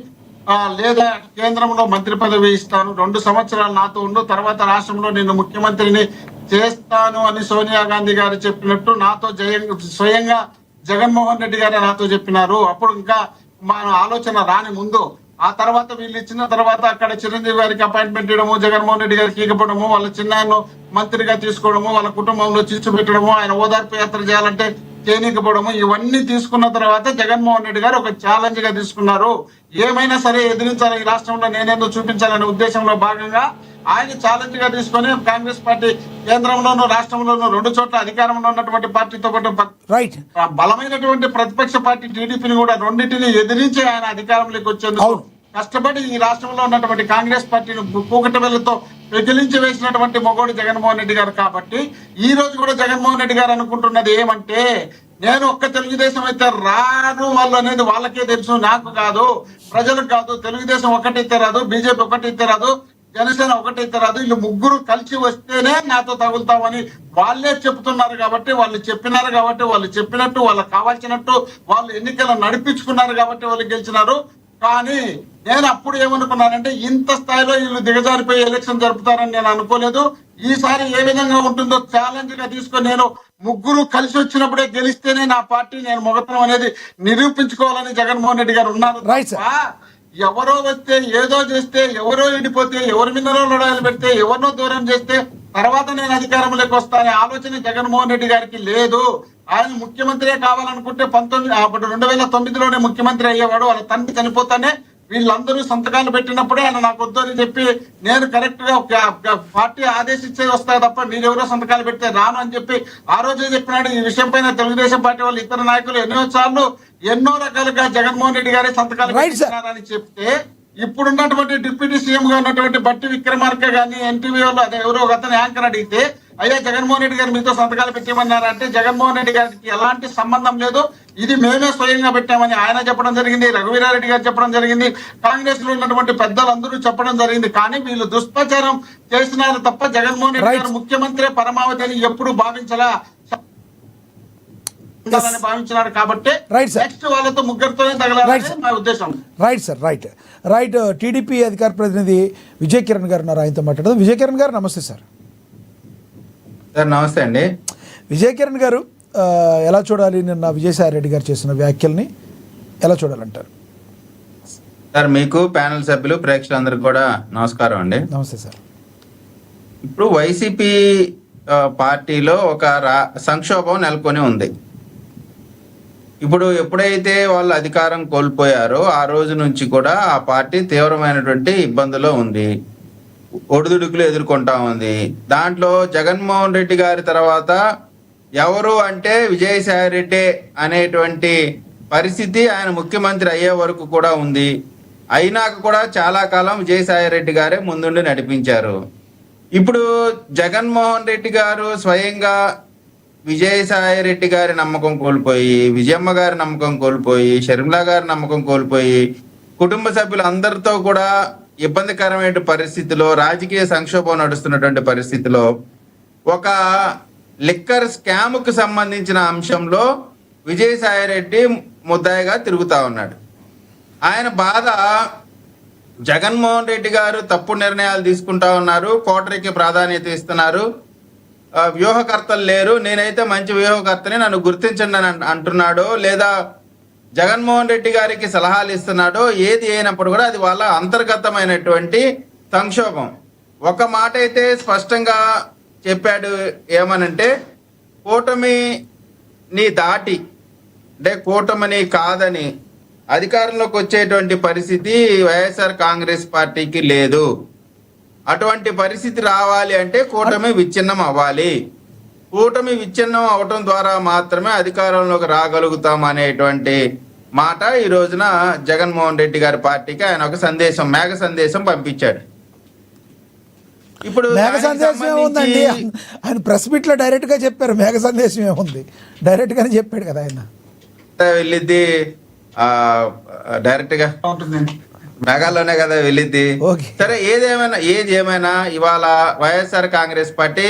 లేదా కేంద్రంలో మంత్రి పదవి ఇస్తాను, 2 సంవత్సరాలు నాతో ఉండు, తర్వాత రాష్ట్రంలో నేను ముఖ్యమంత్రిని చేస్తాను అని సోనియా గాంధీ గారు చెప్పినట్టు నాతో స్వయంగా జగన్మోహన్ రెడ్డి గారు నాతో చెప్పినారు. అప్పుడు ఇంకా మన ఆలోచన రాని ముందు. ఆ తర్వాత వీళ్ళు ఇచ్చిన తర్వాత అక్కడ చిరంజీవి గారికి అపాయింట్మెంట్ ఇవ్వడము, జగన్మోహన్ రెడ్డి గారికి ఇవ్వడము, వాళ్ళ చిన్నాయన్ను మంత్రిగా తీసుకోవడము, వాళ్ళ కుటుంబంలో చిచ్చు పెట్టడము, ఆయన ఓదార్పు యాత్ర చేయాలంటే చేయనీకపోవడము, ఇవన్నీ తీసుకున్న తర్వాత జగన్మోహన్ రెడ్డి గారు ఒక ఛాలెంజ్ గా తీసుకున్నారు. ఏమైనా సరే ఎదిరించాలి, ఈ రాష్ట్రంలో నేనేందో చూపించాలనే ఉద్దేశంలో భాగంగా ఆయన ఛాలెంజ్ గా తీసుకొని కాంగ్రెస్ పార్టీ కేంద్రంలోనూ రాష్ట్రంలోనూ 2 చోట్ల అధికారంలో ఉన్నటువంటి పార్టీతో పాటు బలమైనటువంటి ప్రతిపక్ష పార్టీ టీడీపీని కూడా రెండింటిని ఎదిరించి ఆయన అధికారంలోకి వచ్చేందుకు కష్టపడి ఈ రాష్ట్రంలో ఉన్నటువంటి కాంగ్రెస్ పార్టీని కూకటి వేళ్లతో పెకిలించి వేసినటువంటి మొగోడు జగన్మోహన్ రెడ్డి గారు. కాబట్టి ఈ రోజు కూడా జగన్మోహన్ రెడ్డి గారు అనుకుంటున్నది ఏమంటే, నేను ఒక్క తెలుగుదేశం అయితే రాను వాళ్ళు అనేది వాళ్ళకే తెలుసు, నాకు కాదు, ప్రజలకు కాదు. తెలుగుదేశం ఒకటైతే రాదు, బీజేపీ ఒకటైతే రాదు, జనసేన ఒకటైతే రాదు, వీళ్ళు ముగ్గురు కలిసి వస్తేనే నాతో తగులుతామని వాళ్ళే చెప్తున్నారు. కాబట్టి వాళ్ళు చెప్పినారు, కాబట్టి వాళ్ళు చెప్పినట్టు వాళ్ళకి కావాల్సినట్టు వాళ్ళు ఎన్నికలు నడిపించుకున్నారు, కాబట్టి వాళ్ళు గెలిచినారు. కానీ నేను అప్పుడు ఏమనుకున్నానంటే, ఇంత స్థాయిలో వీళ్ళు దిగజారిపోయి ఎలక్షన్ జరుపుతారని నేను అనుకోలేదు. ఈసారి ఏ విధంగా ఉంటుందో ఛాలెంజ్ గా తీసుకొని నేను ముగ్గురు కలిసి వచ్చినప్పుడే గెలిస్తేనే నా పార్టీ నేను మొగతనం అనేది నిరూపించుకోవాలని జగన్మోహన్ రెడ్డి గారు ఉన్నారు. ఎవరో వస్తే ఏదో చేస్తే, ఎవరో ఇడిపోతే, ఎవరి మీదనో లడాయిలు పెడితే, ఎవరినో దూరం చేస్తే తర్వాత నేను అధికారంలోకి వస్తానే ఆలోచన జగన్మోహన్ రెడ్డి గారికి లేదు. ఆయన ముఖ్యమంత్రి కావాలనుకుంటే 2009లోనే ముఖ్యమంత్రి అయ్యేవాడు. వాళ్ళ తండ్రి చనిపోతానే వీళ్ళందరూ సంతకాలు పెట్టినప్పుడే ఆయన నాకు వద్దు అని చెప్పి, నేను కరెక్ట్ గా పార్టీ ఆదేశించే వస్తాయి తప్ప మీరెవరో సంతకాలు పెడితే రాను అని చెప్పి ఆ రోజే చెప్పినాడు. ఈ విషయం పైన తెలుగుదేశం పార్టీ వాళ్ళు ఇతర నాయకులు ఎన్నో రకాలుగా జగన్మోహన్ రెడ్డి గారి సంతకాలు పెట్టినారని చెప్తే, ఇప్పుడున్నటువంటి డిప్యూటీ సీఎం గా ఉన్నటువంటి బట్టి విక్రమార్క గాని ఎన్టీవీలో అదే ఎవరో అతను యాంకర్ అడిగితే, అయ్యా జగన్మోహన్ రెడ్డి గారు మీతో సంతకాలు పెట్టేమన్నారంటే, జగన్మోహన్ రెడ్డి గారికి ఎలాంటి సంబంధం లేదు, ఇది మేమే స్వయంగా పెట్టామని ఆయన చెప్పడం జరిగింది, రఘువీరారెడ్డి గారు చెప్పడం జరిగింది, కాంగ్రెస్ లో ఉన్నటువంటి పెద్దలందరూ చెప్పడం జరిగింది. కానీ వీళ్ళు దుష్ప్రచారం చేసినారు తప్ప జగన్మోహన్ రెడ్డి గారు ముఖ్యమంత్రి పరమావధి అని ఎప్పుడు భావించలా భావించినారు. కాబట్టి నెక్స్ట్ వాళ్ళతో ముగ్గురితోనే తగలాలని నా ఉద్దేశం. Right sir, right. టీడీపీ అధికార ప్రతినిధి విజయ్ కిరణ్ గారు ఉన్నారు, ఆయనతో మాట్లాడదాం. విజయ్ కిరణ్ గారు నమస్తే సార్. నమస్తే అండి. విజయ్ కిరణ్ గారు, ఎలా చూడాలి నిన్న విజయసాయి రెడ్డి గారు చేసిన వ్యాఖ్యల్ని ఎలా చూడాలంటారు? సార్, మీకు ప్యానెల్ సభ్యులు ప్రేక్షకులందరికీ కూడా నమస్కారం అండి. నమస్తే సార్. ఇప్పుడు వైసీపీ పార్టీలో ఒక సంక్షోభం నెలకొని ఉంది. ఇప్పుడు ఎప్పుడైతే వాళ్ళు అధికారం కోల్పోయారో ఆ రోజు నుంచి కూడా ఆ పార్టీ తీవ్రమైనటువంటి ఇబ్బందులో ఉంది, ఒడిదుడుకులు ఎదుర్కొంటా ఉంది. దాంట్లో జగన్మోహన్ రెడ్డి గారి తర్వాత ఎవరు అంటే విజయసాయి రెడ్డి అనేటువంటి పరిస్థితి ఆయన ముఖ్యమంత్రి అయ్యే వరకు కూడా ఉంది. అయినాక కూడా చాలా కాలం విజయసాయి రెడ్డి గారే ముందుండి నడిపించారు. ఇప్పుడు జగన్మోహన్ రెడ్డి గారు స్వయంగా విజయసాయి రెడ్డి గారి నమ్మకం కోల్పోయి, విజయమ్మ గారి నమ్మకం కోల్పోయి, షర్మిలా గారి నమ్మకం కోల్పోయి, కుటుంబ సభ్యులందరితో కూడా ఇబ్బందికరమైన పరిస్థితిలో, రాజకీయ సంక్షోభం నడుస్తున్నటువంటి పరిస్థితిలో ఒక లిక్కర్ స్కామ్కు సంబంధించిన అంశంలో విజయసాయి రెడ్డి ముద్దాయిగా తిరుగుతా ఉన్నాడు. ఆయన బాధ, జగన్మోహన్ రెడ్డి గారు తప్పుడు నిర్ణయాలు తీసుకుంటా ఉన్నారు, కోటరీకి ప్రాధాన్యత ఇస్తున్నారు, వ్యూహకర్తలు లేరు, నేనైతే మంచి వ్యూహకర్తని, నన్ను గుర్తించండి అని అంటున్నాడు, లేదా జగన్మోహన్ రెడ్డి గారికి సలహాలు ఇస్తున్నాడో ఏది అయినప్పుడు కూడా అది వాళ్ళ అంతర్గతమైనటువంటి సంక్షోభం. ఒక మాట అయితే స్పష్టంగా చెప్పాడు, ఏమనంటే కూటమిని దాటి అంటే కూటమిని కాదని అధికారంలోకి వచ్చేటువంటి పరిస్థితి వైఎస్ఆర్ కాంగ్రెస్ పార్టీకి లేదు. అటువంటి పరిస్థితి రావాలి అంటే కూటమి విచ్ఛిన్నం అవ్వాలి. కూటమి విచ్ఛిన్నం అవటం ద్వారా మాత్రమే అధికారంలోకి రాగలుగుతాం అనేటువంటి మాట ఈ రోజున జగన్మోహన్ రెడ్డి గారి పార్టీకి ఆయన ఒక సందేశం, మేఘ సందేశం పంపించాడు. ఇప్పుడు మేఘ సందేశం ఏముందండి, ఆయన ప్రెస్ మీట్ లో డైరెక్ట్ గా చెప్పారు. మేఘ సందేశం ఏముంది, డైరెక్ట్ గానే చెప్పాడు కదా ఆయన. వెళ్ళిద్ది డైరెక్ట్ గా ఉంటుంది. మేఘాల్లోనే కదా వెళ్ళిద్ది. ఓకే. సరే, ఏది ఏమైనా ఇవాళ వైఎస్ఆర్ కాంగ్రెస్ పార్టీ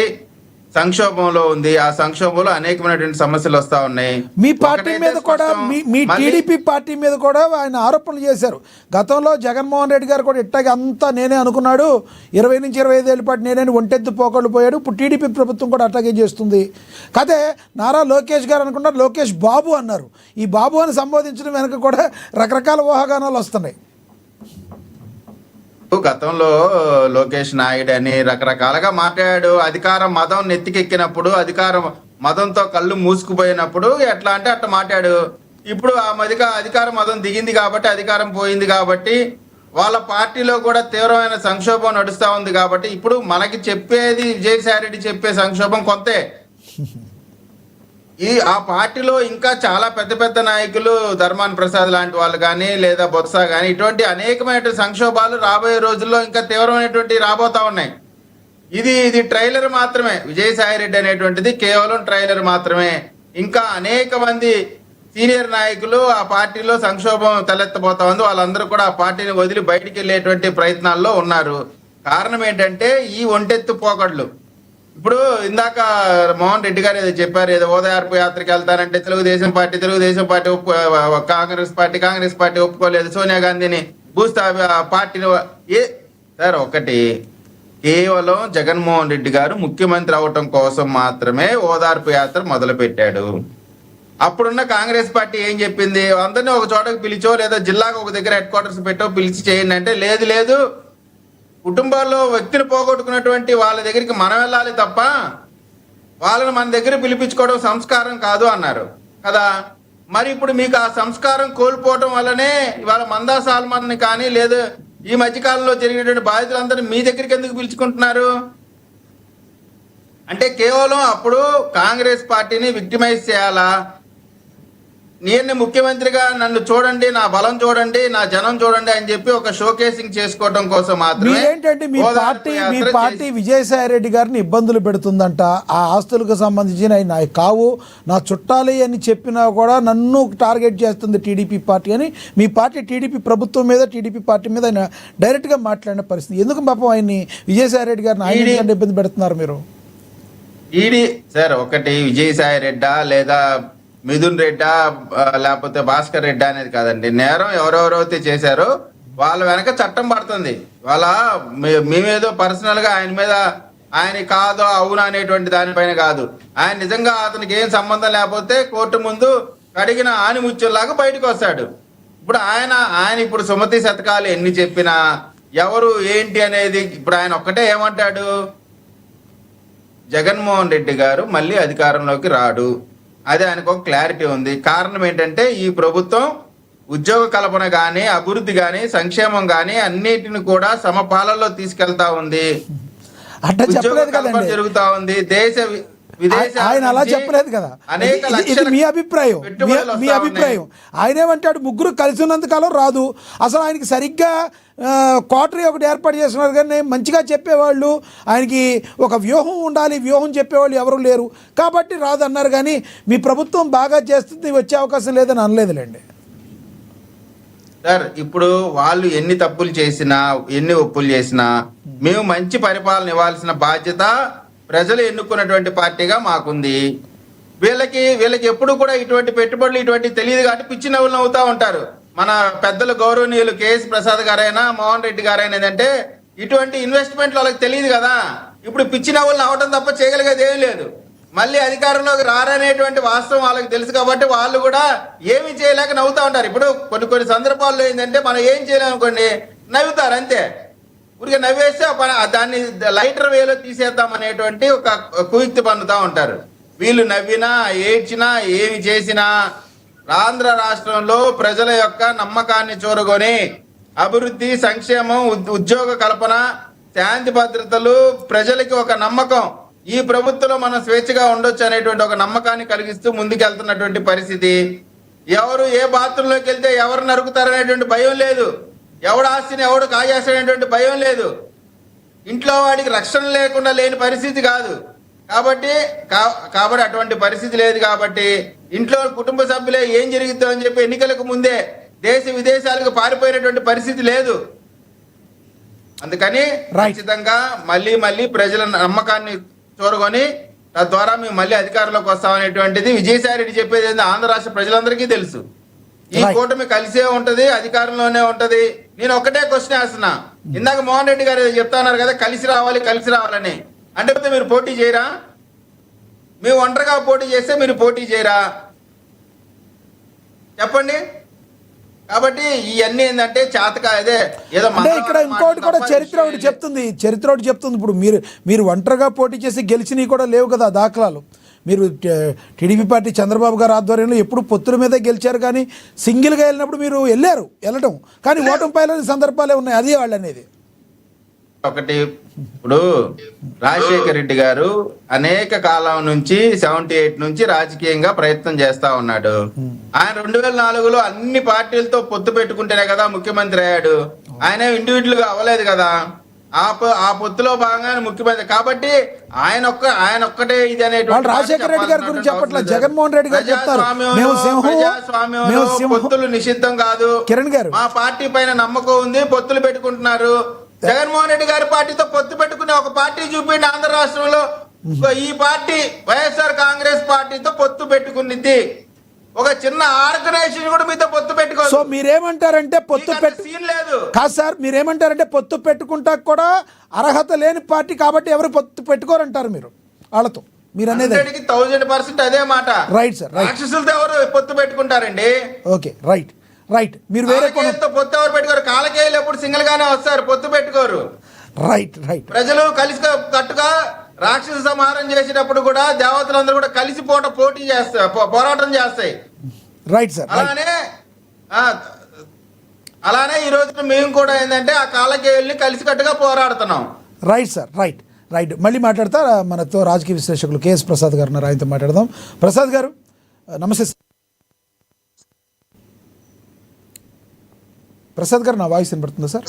సంక్షోభంలో ఉంది. ఆ సంక్షోభంలో అనేకమైనటువంటి సమస్యలు వస్తా ఉన్నాయి. మీ పార్టీ ఒకటైతే మీద కూడా స్పష్టం, మీ మళ్ళీ టీడీపీ పార్టీ మీద కూడా ఆయన ఆరోపణలు చేశారు. గతంలో జగన్మోహన్ రెడ్డి గారు కూడా ఇట్టాగే అంతా నేనే అనుకున్నాడు, 20 నుంచి 25 ఏళ్ళ పాటు నేనే ఒంటెత్తు పోకళ్ళు పోయాడు. ఇప్పుడు టీడీపీ ప్రభుత్వం కూడా అట్లాగే చేస్తుంది. కదే నారా లోకేష్ గారు అనుకున్నారు, లోకేష్ బాబు అన్నారు. ఈ బాబు అని సంబోధించడం వెనక కూడా రకరకాల ఊహాగానాలు వస్తున్నాయి. గతంలో లోకేష్ నాయుడు అని రకరకాలుగా మాట్లాడాడు. అధికారం మదం నెత్తికెక్కినప్పుడు, అధికారం మదంతో కళ్ళు మూసుకుపోయినప్పుడు ఎట్లా అంటే అట్లా మాట్లాడు. ఇప్పుడు ఆ అధికారం మదం దిగింది కాబట్టి, అధికారం పోయింది కాబట్టి, వాళ్ళ పార్టీలో కూడా తీవ్రమైన సంక్షోభం నడుస్తూ ఉంది కాబట్టి, ఇప్పుడు మనకి చెప్పేది విజయసాయి రెడ్డి చెప్పే సంక్షోభం కొంతే. ఆ పార్టీలో ఇంకా చాలా పెద్ద పెద్ద నాయకులు, ధర్మాన్ ప్రసాద్ లాంటి వాళ్ళు కానీ, లేదా బొత్స కానీ, ఇటువంటి అనేకమైన సంక్షోభాలు రాబోయే రోజుల్లో ఇంకా తీవ్రమైనటువంటి రాబోతా ఉన్నాయి. ఇది ట్రైలర్ మాత్రమే. విజయసాయి రెడ్డి అనేటువంటిది కేవలం ట్రైలర్ మాత్రమే. ఇంకా అనేక మంది సీనియర్ నాయకులు ఆ పార్టీలో సంక్షోభం తలెత్తబోతా ఉంది. వాళ్ళందరూ కూడా ఆ పార్టీని వదిలి బయటికి వెళ్ళేటువంటి ప్రయత్నాల్లో ఉన్నారు. కారణం ఏంటంటే ఈ ఒంటెత్తు పోకడ్లు. ఇప్పుడు ఇందాక మోహన్ రెడ్డి గారు ఏదో చెప్పారు, ఏదో ఓదార్పు యాత్రకి వెళ్తారంటే తెలుగుదేశం పార్టీ కాంగ్రెస్ పార్టీ ఒప్పుకోలేదు, సోనియా గాంధీని పార్టీని సార్. ఒకటి, కేవలం జగన్మోహన్ రెడ్డి గారు ముఖ్యమంత్రి అవటం కోసం మాత్రమే ఓదార్పు యాత్ర మొదలు పెట్టాడు. అప్పుడున్న కాంగ్రెస్ పార్టీ ఏం చెప్పింది? అందరినీ ఒక చోటకు పిలిచో లేదా జిల్లాకు ఒక దగ్గర హెడ్ క్వార్టర్స్ పెట్టో పిలిచి చేయండి అంటే, లేదు కుటుంబాల్లో వ్యక్తిని పోగొట్టుకున్నటువంటి వాళ్ళ దగ్గరికి మనం వెళ్ళాలి తప్ప వాళ్ళని మన దగ్గర పిలిపించుకోవడం సంస్కారం కాదు అన్నారు కదా. మరి ఇప్పుడు మీకు ఆ సంస్కారం కోల్పోవడం వల్లనే ఇవాళ మందా సాల్మన్ని కానీ, లేదా ఈ మధ్యకాలంలో జరిగినటువంటి బాధితులందరూ మీ దగ్గరికి ఎందుకు పిలుచుకుంటున్నారు అంటే, కేవలం అప్పుడు కాంగ్రెస్ పార్టీని విక్టిమైజ్ చేయాలా, నేను ముఖ్యమంత్రిగా నన్ను చూడండి, నా బలం చూడండి, నా జనం చూడండి అని చెప్పి ఒక షోకేసింగ్ చేసుకోవడం కోసం మాత్రమే. ఏంటంటే మీ పార్టీ విజయసాయి రెడ్డి గారిని ఇబ్బందులు పెడుతుందంట. ఆ ఆస్తులకు సంబంధించిన నా కావు, నా చుట్టాలి అని చెప్పినా కూడా నన్ను టార్గెట్ చేస్తుంది టీడీపీ పార్టీ అని మీ పార్టీ టీడీపీ ప్రభుత్వం మీద, టీడీపీ పార్టీ మీద ఆయన డైరెక్ట్గా మాట్లాడిన పరిస్థితి. ఎందుకు పాపం ఆయన్ని విజయసాయి రెడ్డి గారిని ఆయన ఇబ్బంది పెడుతున్నారు మీరు? సార్, ఒకటి విజయసాయి రెడ్డా లేదా మిథున్ రెడ్డా లేకపోతే భాస్కర్ రెడ్డా అనేది కాదండి. నేరం ఎవరెవరైతే చేశారో వాళ్ళ వెనక చట్టం పడుతుంది. వాళ్ళ మేమేదో పర్సనల్ గా ఆయన మీద ఆయన కాదో అవునా అనేటువంటి దానిపైన కాదు. ఆయన నిజంగా అతనికి ఏం సంబంధం లేకపోతే కోర్టు ముందు కడిగిన ఆనిముత్యంలాగా బయటకు వస్తాడు. ఇప్పుడు ఆయన ఇప్పుడు సుమతి శతకాలు ఎన్ని చెప్పినా ఎవరు ఏంటి అనేది ఇప్పుడు ఆయన ఒక్కటే ఏమంటాడు, జగన్మోహన్ రెడ్డి గారు మళ్ళీ అధికారంలోకి రాడు. అదే ఆయనకు ఒక క్లారిటీ ఉంది. కారణం ఏంటంటే ఈ ప్రభుత్వం ఉద్యోగ కల్పన కానీ, అభివృద్ధి కానీ, సంక్షేమం కానీ అన్నిటిని కూడా సమపాలనలో తీసుకెళ్తా ఉంది. ఉద్యోగ కల్పన జరుగుతా ఉంది. ఆయన అలా చెప్పలేదు కదా. ఇది మీ అభిప్రాయం. ఆయన ఏమంటాడు, ముగ్గురు కలిసి ఉన్నంతకాలం రాదు. అసలు ఆయనకి సరిగ్గా క్వార్టరీ ఒకటి ఏర్పాటు చేస్తున్నారు కానీ మంచిగా చెప్పేవాళ్ళు, ఆయనకి ఒక వ్యూహం ఉండాలి, వ్యూహం చెప్పేవాళ్ళు ఎవరు లేరు కాబట్టి రాదు అన్నారు. కానీ మీ ప్రభుత్వం బాగా చేస్తుంది, వచ్చే అవకాశం లేదని అనలేదులేండి సార్. ఇప్పుడు వాళ్ళు ఎన్ని తప్పులు చేసినా, ఎన్ని ఒప్పులు చేసినా మేము మంచి పరిపాలన ఇవ్వాల్సిన బాధ్యత ప్రజలు ఎన్నుకున్నటువంటి పార్టీగా మాకుంది. వీళ్ళకి ఎప్పుడు కూడా ఇటువంటి పెట్టుబడులు ఇటువంటి తెలియదు కాబట్టి పిచ్చి నవ్వులు నవ్వుతా ఉంటారు. మన పెద్దలు గౌరవనీయులు కేఎస్ ప్రసాద్ గారైనా, మోహన్ రెడ్డి గారైనా ఏంటంటే ఇటువంటి ఇన్వెస్ట్మెంట్లు వాళ్ళకి తెలియదు కదా. ఇప్పుడు పిచ్చి నవ్వులు నవ్వటం తప్ప చేయగలిగేది ఏం లేదు. మళ్ళీ అధికారంలోకి రారనేటువంటి వాస్తవం వాళ్ళకి తెలుసు కాబట్టి వాళ్ళు కూడా ఏమి చేయలేక నవ్వుతా ఉంటారు. ఇప్పుడు కొన్ని సందర్భాల్లో ఏంటంటే మనం ఏం చేయలేమనుకోండి, నవ్వుతారు అంతే. ఊరికే నవ్వేస్తే దాన్ని లైటర్ వేలో తీసేద్దాం అనేటువంటి ఒక కుయుక్తి పన్నుతా ఉంటారు. వీళ్ళు నవ్వినా, ఏడ్చినా, ఏమి చేసినా ఆంధ్ర రాష్ట్రంలో ప్రజల యొక్క నమ్మకాన్ని చూరగొని అభివృద్ధి, సంక్షేమం, ఉద్యోగ కల్పన, శాంతి భద్రతలు, ప్రజలకి ఒక నమ్మకం, ఈ ప్రభుత్వంలో మనం స్వేచ్ఛగా ఉండొచ్చు అనేటువంటి ఒక నమ్మకాన్ని కలిగిస్తూ ముందుకెళ్తున్నటువంటి పరిస్థితి. ఎవరు ఏ బాత్రూంలోకి వెళ్తే ఎవరు నరుకుతారనేటువంటి భయం లేదు, ఎవడు ఆస్తిని ఎవడు కాజేస్తాడనేటువంటి భయం లేదు, ఇంట్లో వాడికి రక్షణ లేకుండా లేని పరిస్థితి కాదు. కాబట్టి అటువంటి పరిస్థితి లేదు. కాబట్టి ఇంట్లో కుటుంబ సభ్యులే ఏం జరుగుతుందో అని చెప్పి ఎన్నికలకు ముందే దేశ విదేశాలకు పారిపోయినటువంటి పరిస్థితి లేదు. అందుకని ఖచ్చితంగా మళ్ళీ ప్రజల నమ్మకాన్ని చూరగొని తద్వారా మేము మళ్ళీ అధికారంలోకి వస్తామనేటువంటిది విజయసాయి రెడ్డి చెప్పేది ఏంది ఆంధ్ర రాష్ట్ర ప్రజలందరికీ తెలుసు. ఈ కూటమి కలిసే ఉంటది, అధికారంలోనే ఉంటది. నేను ఒకటే క్వశ్చన్ వేస్తున్నా, ఇందాక మోహన్ రెడ్డి గారు చెప్తున్నారు కదా కలిసి రావాలని, అంటే మీరు పోటీ చేయరా? మేము ఒంటరిగా పోటీ చేస్తే మీరు పోటీ చేయరా చెప్పండి. కాబట్టి ఇవన్నీ ఏంటంటే చాతకా అదే ఏదో అంటే ఇక్కడ ఇంకోటి కూడా చరిత్ర ఒకటి చెప్తుంది. ఇప్పుడు మీరు ఒంటరిగా పోటీ చేసి గెలిచినవి కూడా లేవు కదా దాఖలాలు. మీరు టీడీపీ పార్టీ చంద్రబాబు గారు ఆధ్వర్యంలో ఎప్పుడు పొత్తుల మీద గెలిచారు, కానీ సింగిల్గా వెళ్ళినప్పుడు మీరు వెళ్ళటం కానీ ఓటమి పాలైన సందర్భాలే ఉన్నాయి. అదే వాళ్ళు అనేది. ఒకటి, ఇప్పుడు రాజశేఖర రెడ్డి గారు అనేక కాలం నుంచి 78 నుంచి రాజకీయంగా ప్రయత్నం చేస్తా ఉన్నాడు. ఆయన 2004లో అన్ని పార్టీలతో పొత్తు పెట్టుకుంటేనే కదా ముఖ్యమంత్రి అయ్యాడు. ఆయన ఇండివిజువల్ గా అవ్వలేదు కదా. ఆ పొత్తులో భాగంగానే ముఖ్యమంత్రి కాబట్టి ఆయన ఒక్కటే ఇది అనేటువంటి రాజశేఖర రెడ్డి గారి గురించి చెప్పట్లేదు, జగన్మోహన్ రెడ్డి గారు చెప్తారు ప్రజాస్వామ్యంలో పొత్తులు నిషిద్ధం కాదు. కిరణ్ గారు మా పార్టీ పైన నమ్మకం ఉంది, పొత్తులు పెట్టుకుంటున్నారు. జగన్మోహన్ రెడ్డి గారి పార్టీతో పొత్తు పెట్టుకునే ఒక పార్టీ చూపిండి ఆంధ్ర రాష్ట్రంలో. ఈ పార్టీ వైఎస్ఆర్ కాంగ్రెస్ పార్టీతో పొత్తు పెట్టుకునిద్ది. ఒక చిన్న ఆర్గనైజేషన్ కూడా మీతో పొత్తు పెట్టుకోవాలి. సో మీరేమంటారంటే సీన్ లేదు కాదు సార్, మీరేమంటారంటే పొత్తు పెట్టుకుంటా కూడా అర్హత లేని పార్టీ కాబట్టి ఎవరు పొత్తు పెట్టుకోరంటారు మీరు వాళ్ళతో. మీరు అనేది 1000% అదే మాట. Right sir. రాక్షసులతో ఎవరు పొత్తు పెట్టుకుంటారండి? Okay, right. మీరు వేరే పొత్తు ఎవరు పెట్టుకోరు? కాలకేయులు ఎప్పుడు సింగిల్ గానే వస్తారు, పొత్తు పెట్టుకోరు. రైట్. ప్రజలు కలిసి కట్టుగా రాక్షస సంహారం చేసేటప్పుడు కూడా దేవతలందరూ కూడా కలిసి పోటీ చేస్తారు, పోరాటం చేస్తాయి. Right sir. అలానే ఈ రోజు మేము కూడా ఏంటంటే ఆ కాలకేయుల్ని కలిసి కట్టుగా పోరాడుతున్నాం. Right sir. రైట్. మళ్ళీ మాట్లాడతా మనతో రాజకీయ విశ్లేషకులు కేఎస్ ప్రసాద్ గారు ఉన్నారు, ఆయనతో మాట్లాడదాం. ప్రసాద్ గారు నమస్తే. ప్రసాద్ గారు నా వాయిస్ వినపడుతుందా సార్?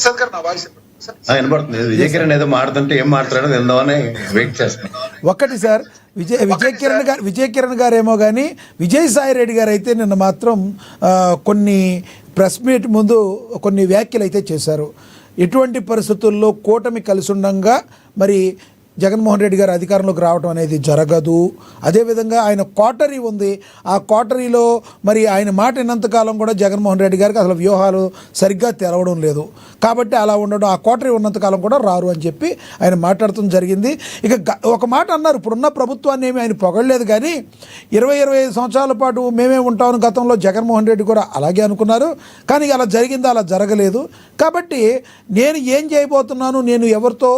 వినపడుతుంది. విజయ్ కిరణ్ ఏదో మాట్లాడుతుంటే ఏం మాట్లాడో వెళ్దామని వెయిట్ చేస్తాను. ఒక్కటి సార్, విజయ్ కిరణ్ గారు ఏమో కానీ విజయసాయి రెడ్డి గారు అయితే నిన్న మాత్రం కొన్ని ప్రెస్ మీట్ ముందు కొన్ని వ్యాఖ్యలు అయితే చేశారు. ఎటువంటి పరిస్థితుల్లో కూటమి కలిసి ఉండంగా మరి జగన్మోహన్ రెడ్డి గారు అధికారంలోకి రావడం అనేది జరగదు. అదేవిధంగా ఆయన క్వార్టరీ ఉంది, ఆ క్వార్టరీలో మరి ఆయన మాట విన్నంతకాలం కూడా జగన్మోహన్ రెడ్డి గారికి అసలు వ్యూహాలు సరిగ్గా తెరవడం లేదు. కాబట్టి అలా ఉండడం, ఆ క్వార్టరీ ఉన్నంతకాలం కూడా రారు అని చెప్పి ఆయన మాట్లాడటం జరిగింది. ఇక ఒక మాట అన్నారు, ఇప్పుడున్న ప్రభుత్వాన్ని ఏమి ఆయన పొగడలేదు, కానీ 25 సంవత్సరాల పాటు మేమే ఉంటామని గతంలో జగన్మోహన్ రెడ్డి కూడా అలాగే అనుకున్నారు. కానీ అలా జరిగిందా? అలా జరగలేదు. కాబట్టి నేను ఏం చేయబోతున్నాను, నేను ఎవరితో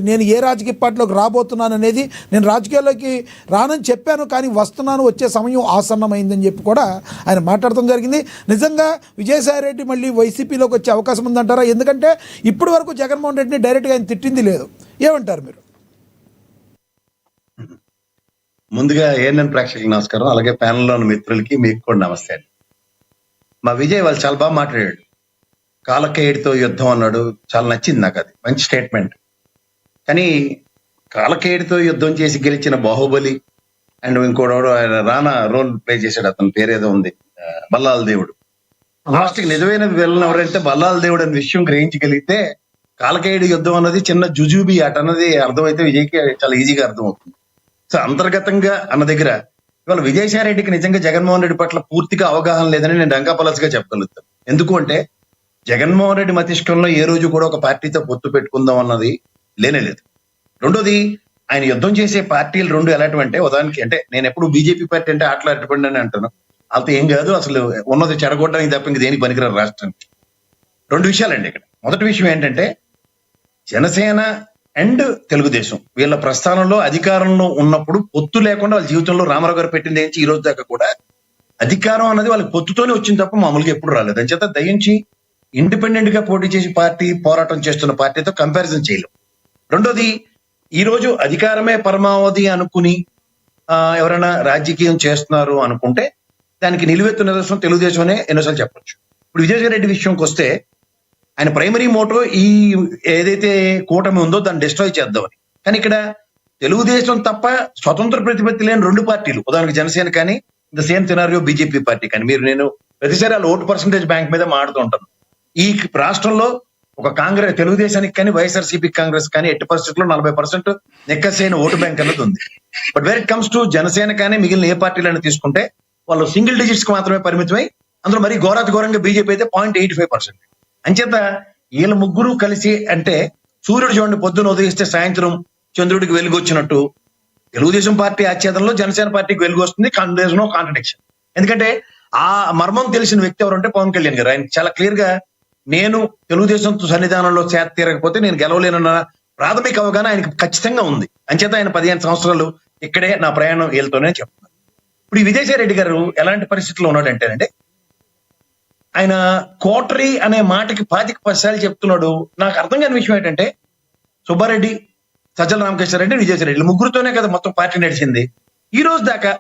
నేను ఏ రాజకీయ పార్టీలోకి రాబోతున్నాను అనేది, నేను రాజకీయాల్లోకి రానని చెప్పాను కానీ వస్తున్నాను, వచ్చే సమయం ఆసన్నమైందని చెప్పి కూడా ఆయన మాట్లాడటం జరిగింది. నిజంగా విజయసాయి రెడ్డి మళ్ళీ వైసీపీలోకి వచ్చే అవకాశం ఉందంటారా? ఎందుకంటే ఇప్పటి వరకు జగన్మోహన్ రెడ్డిని డైరెక్ట్గా ఆయన తిట్టింది లేదు. ఏమంటారు మీరు? ముందుగా ఏఎన్ఎన్ ప్రేక్షకులకు నమస్కారం, అలాగే ప్యానెల్లో ఉన్న మిత్రులకి మీకు కూడా నమస్తే అండి. మా విజయ్ వాళ్ళు చాలా బాగా మాట్లాడాడు. కాలకేయుడితో యుద్ధం అన్నాడు, చాలా నచ్చింది నాకు, అది మంచి స్టేట్మెంట్. కానీ కాలకేయుడితో యుద్ధం చేసి గెలిచిన బాహుబలి అండ్ ఇంకోటి ఆయన రానా రోల్ ప్లే చేశాడు, అతని పేరేదో ఉంది, బల్లాల దేవుడు. లాస్ట్ కి నిజమైన విలన్ ఎవరైతే బల్లాల దేవుడు అనే విషయం గ్రహించగలిగితే కాలకేయుడి యుద్ధం అన్నది చిన్న జుజుబి ఆట అన్నది అర్థమైతే విజయ్కి చాలా ఈజీగా అర్థమవుతుంది. సో అంతర్గతంగా అన్న దగ్గర ఇవాళ విజయసాయి రెడ్డికి నిజంగా జగన్మోహన్ రెడ్డి పట్ల పూర్తిగా అవగాహన లేదని నేను రంగాపలసగా చెప్పగలుగుతాను. ఎందుకు అంటే జగన్మోహన్ రెడ్డి మతిష్కంలో ఏ రోజు కూడా ఒక పార్టీతో పొత్తు పెట్టుకుందాం అన్నది లేనేలేదు. రెండోది, ఆయన యుద్ధం చేసే పార్టీలు రెండు ఎలాంటివంటే, ఉదాహరణకి అంటే నేను ఎప్పుడు బీజేపీ పార్టీ అంటే ఆటలు అడ్డుపడి అని అంటాను, అంత ఏం కాదు, అసలు ఉన్నది చెడగొట్టడానికి తప్ప ఇంక దేనికి పనికిరారు రాష్ట్రానికి. రెండు విషయాలండి ఇక్కడ. మొదటి విషయం ఏంటంటే జనసేన అండ్ తెలుగుదేశం వీళ్ళ ప్రస్థానంలో అధికారంలో ఉన్నప్పుడు పొత్తు లేకుండా వాళ్ళ జీవితంలో రామారావు గారు పెట్టింది ఏంచి ఈ రోజు దాకా కూడా అధికారం అన్నది వాళ్ళకి పొత్తుతోనే వచ్చింది తప్ప మామూలుగా ఎప్పుడు రాలేదు. అని చేత దయించి ఇండిపెండెంట్ గా పోటీ చేసి పార్టీ పోరాటం చేస్తున్న పార్టీతో కంపారిజన్ చేయలేం. రెండోది, ఈ రోజు అధికారమే పరమావధి అనుకుని ఎవరైనా రాజకీయం చేస్తున్నారు అనుకుంటే దానికి నిలువెత్తు నిదర్శనం తెలుగుదేశం అనే ఎన్నోసార్లు చెప్పొచ్చు. ఇప్పుడు విజయసాయి రెడ్డి విషయంకి వస్తే ఆయన ప్రైమరీ మోటో ఈ ఏదైతే కూటమి ఉందో దాన్ని డిస్ట్రాయ్ చేద్దామని. కానీ ఇక్కడ తెలుగుదేశం తప్ప స్వతంత్ర ప్రతిపత్తి లేని రెండు పార్టీలు, ఉదాహరణకు జనసేన కానీ the same scenario BJP party కానీ, నేను ప్రతిసారి వాళ్ళు ఓటు పర్సంటేజ్ బ్యాంక్ మీద మాడుతూ ఉంటారు. ఈ రాష్ట్రంలో ఒక కాంగ్రెస్ తెలుగుదేశానికి కానీ వైఎస్ఆర్సీపీ కాంగ్రెస్ కానీ ఎట్టి పరిస్థితుల్లో 40% నెక్కసైన ఓటు బ్యాంక్ అన్నది ఉంది. But where it comes to Janasena కానీ మిగిలిన ఏ పార్టీలను తీసుకుంటే వాళ్ళు సింగిల్ డిజిట్స్ కి మాత్రమే పరిమితమై, అందులో మరీ ఘోరంగా బీజేపీ అయితే 0.85%. అంచేత వీళ్ళ ముగ్గురు కలిసి అంటే సూర్యుడు చూడండి పొద్దున ఉదయిస్తే సాయంత్రం చంద్రుడికి వెలుగు వచ్చినట్టు తెలుగుదేశం పార్టీ ఆచ్ఛేదనలో జనసేన పార్టీకి వెలుగు వస్తుంది. There is no contradiction. ఎందుకంటే ఆ మర్మం తెలిసిన వ్యక్తి ఎవరంటే పవన్ కళ్యాణ్ గారు. ఆయన చాలా క్లియర్ గా నేను తెలుగుదేశం సన్నిధానంలో చేత తీరకపోతే నేను గెలవలేనన్న ప్రాథమిక అవగాహన ఆయనకు ఖచ్చితంగా ఉంది. అంచేత ఆయన 15 సంవత్సరాలు ఇక్కడే నా ప్రయాణం వీళ్ళతోనే చెప్తున్నారు. ఇప్పుడు ఈ విజయసాయి రెడ్డి గారు ఎలాంటి పరిస్థితుల్లో ఉన్నాడంటేనంటే, ఆయన కోటరీ అనే మాటకి 25 చెప్తున్నాడు. నాకు అర్థం కాని విషయం ఏంటంటే, సుబ్బారెడ్డి, సజ్జల రామకృష్ణారెడ్డి, విజయసాయి రెడ్డి ముగ్గురుతోనే కదా మొత్తం పార్టీ నడిచింది. ఈ రోజు దాకా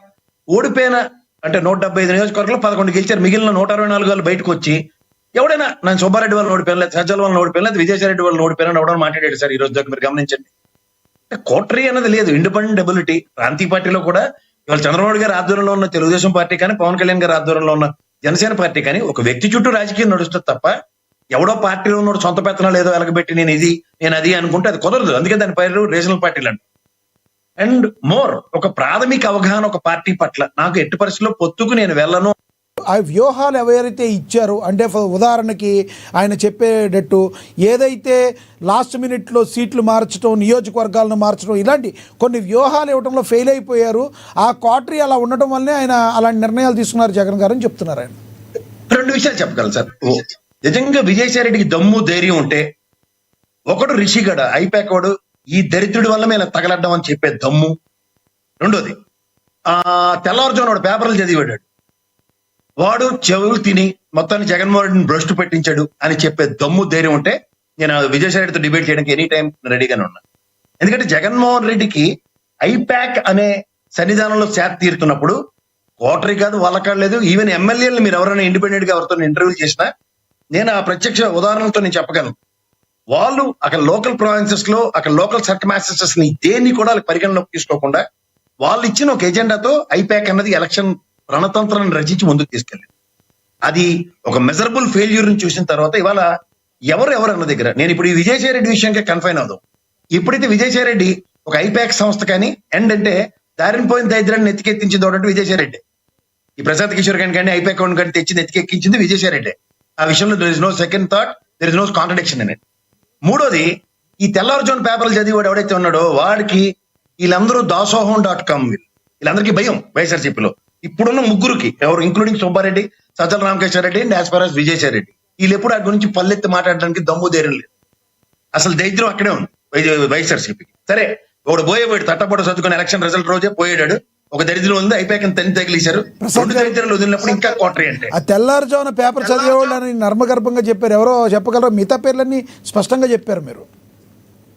ఓడిపోయిన అంటే 175 నియోజకవర్గంలో 11 గెలిచారు. మిగిలిన 164 వాళ్ళు బయటకు వచ్చి ఎవడైనా నేను సుబ్బారెడ్డి వాళ్ళని ఓడిపోయాను, లేదా సజ్జల వాళ్ళని ఓడిపోయాను, లేదా విజయసాయి రెడ్డి వాళ్ళని ఓడిపోయాను ఎవడని మాట్లాడాడు సార్. ఈ రోజు దాకా మీరు గమనించండి. కోటరీ అనేది లేదు, ఇండిపెండెంట్ ఎబిలిటీ. ప్రాంతీయ పార్టీలో కూడా ఇవాళ చంద్రబాబు గారి ఆధ్వర్యంలో ఉన్న తెలుగుదేశం పార్టీ కానీ పవన్ కళ్యాణ్ గారి ఆధ్వర్యంలో ఉన్న జనసేన పార్టీ కానీ ఒక వ్యక్తి చుట్టూ రాజకీయం నడుస్తుంది తప్ప ఎవడో పార్టీలో ఉన్నాడు సొంత పెత్తనాలు ఏదో వెలగబెట్టి నేను అది అనుకుంటే అది కుదరదు. అందుకే దాని పేరు రీజనల్ పార్టీలు అంట. అండ్ మోర్ ఒక ప్రాథమిక అవగాహన ఒక పార్టీ పట్ల నాకు ఎట్టి పరిస్థితుల్లో పొత్తుకు నేను వెళ్ళను. ఆ వ్యూహాలు ఎవరైతే ఇచ్చారో అంటే ఉదాహరణకి ఆయన చెప్పేటట్టు ఏదైతే లాస్ట్ మినిట్లో సీట్లు మార్చడం, నియోజకవర్గాలను మార్చడం, ఇలాంటి కొన్ని వ్యూహాలు ఇవ్వడంలో ఫెయిల్ అయిపోయారు. ఆ క్వార్టరీ అలా ఉండటం వల్లనే ఆయన అలాంటి నిర్ణయాలు తీసుకున్నారు జగన్ గారు అని చెప్తున్నారు ఆయన. 2 విషయాలు చెప్పగలను సార్. నిజంగా విజయసాయి రెడ్డికి దమ్ము ధైర్యం ఉంటే, ఒకడు రిషిగడ ఐపాక్ వాడు ఈ దరిద్రుడి వల్ల మేము తగలడ్డాం అని చెప్పే దమ్ము. రెండోది తెల్లవారుజామున వాడు పేపర్లు చదివాడు, వాడు చెవులు తిని మొత్తాన్ని జగన్మోహన్ రెడ్డిని భ్రష్టు పెట్టించాడు అని చెప్పే దమ్ము ధైర్యం ఉంటే నేను విజయసాయి రెడ్డితో డిబేట్ చేయడానికి ఎనీ టైం రెడీగానే ఉన్నా. ఎందుకంటే జగన్మోహన్ రెడ్డికి ఐపాక్ అనే సన్నిధానంలో శాత తీరుతున్నప్పుడు కోటరీ కాదు, వాళ్ళకాడు లేదు. ఈవెన్ ఎమ్మెల్యేలు మీరు ఎవరైనా ఇండిపెండెంట్ గా ఎవరితో ఇంటర్వ్యూ చేసినా నేను ఆ ప్రత్యక్ష ఉదాహరణతో నేను చెప్పగలను. వాళ్ళు అక్కడ లోకల్ ప్రావిన్సెస్ లో అక్కడ లోకల్ సర్కమాస్టర్స్ ని దేన్ని కూడా పరిగణలోకి తీసుకోకుండా వాళ్ళు ఇచ్చిన ఒక ఎజెండాతో ఐపాక్ అన్నది ఎలక్షన్ రణతంత్రాన్ని రచించి ముందుకు తీసుకెళ్ళింది. అది ఒక మెజరబుల్ ఫెయిల్యూర్ ని చూసిన తర్వాత ఇవాళ ఎవరు అన్న దగ్గర నేను ఇప్పుడు ఈ విజయసాయి రెడ్డి విషయంగా కన్ఫైన్ అవుదాం. ఎప్పుడైతే విజయసాయి రెడ్డి ఒక ఐపాక్ సంస్థ కానీ ఎండ్ అంటే దారిని పోయిన దరిద్రాన్ని ఎత్తికెత్తించింది ఒకటి విజయసాయి రెడ్డి. ఈ ప్రసాద్ కిషోర్ కానీ ఐపాక్ కానీ తెచ్చింది ఎత్తికెక్కించింది విజయసాయి రెడ్డి. ఆ విషయంలో there is no second thought, there is no contradiction in it. మూడోది ఈ తెల్లవారుజామున పేపర్లు చదివాడు ఎవడైతే ఉన్నాడో వాడికి వీళ్ళందరూ దాసోహం.com వీళ్ళందరికీ భయం వైఎస్ఆర్సీపీలో. ఇప్పుడున్న ముగ్గురికి ఎవరు including Subbareddy, Sajjala Ramakrishnareddy and as far as Vijayasai Reddy, వీళ్ళు ఎప్పుడు ఆ గురించి పల్లెత్తి మాట్లాడడానికి దమ్ము ధైర్యం లేదు. అసలు దరిద్రం అక్కడే ఉంది వైఎస్ఆర్సీపీకి. సరే ఒకడు పోయేవాడు తట్టపొడ చదువుకుని ఎలక్షన్ రిజల్ట్ రోజే పోయాడు. ఒక దరిద్రం ఉంది, ఐపాక్ తల్లి తగిలేశారు. 2 దరిద్రాలు వదిలినప్పుడు ఇంకా కోటరీ అంటే ఆ తెల్లారుజామున పేపర్ చదివేవాళ్ళు అని నర్మగర్భంగా చెప్పారు. ఎవరో చెప్పగలరు, మిగతా పేర్లన్నీ స్పష్టంగా చెప్పారు మీరు.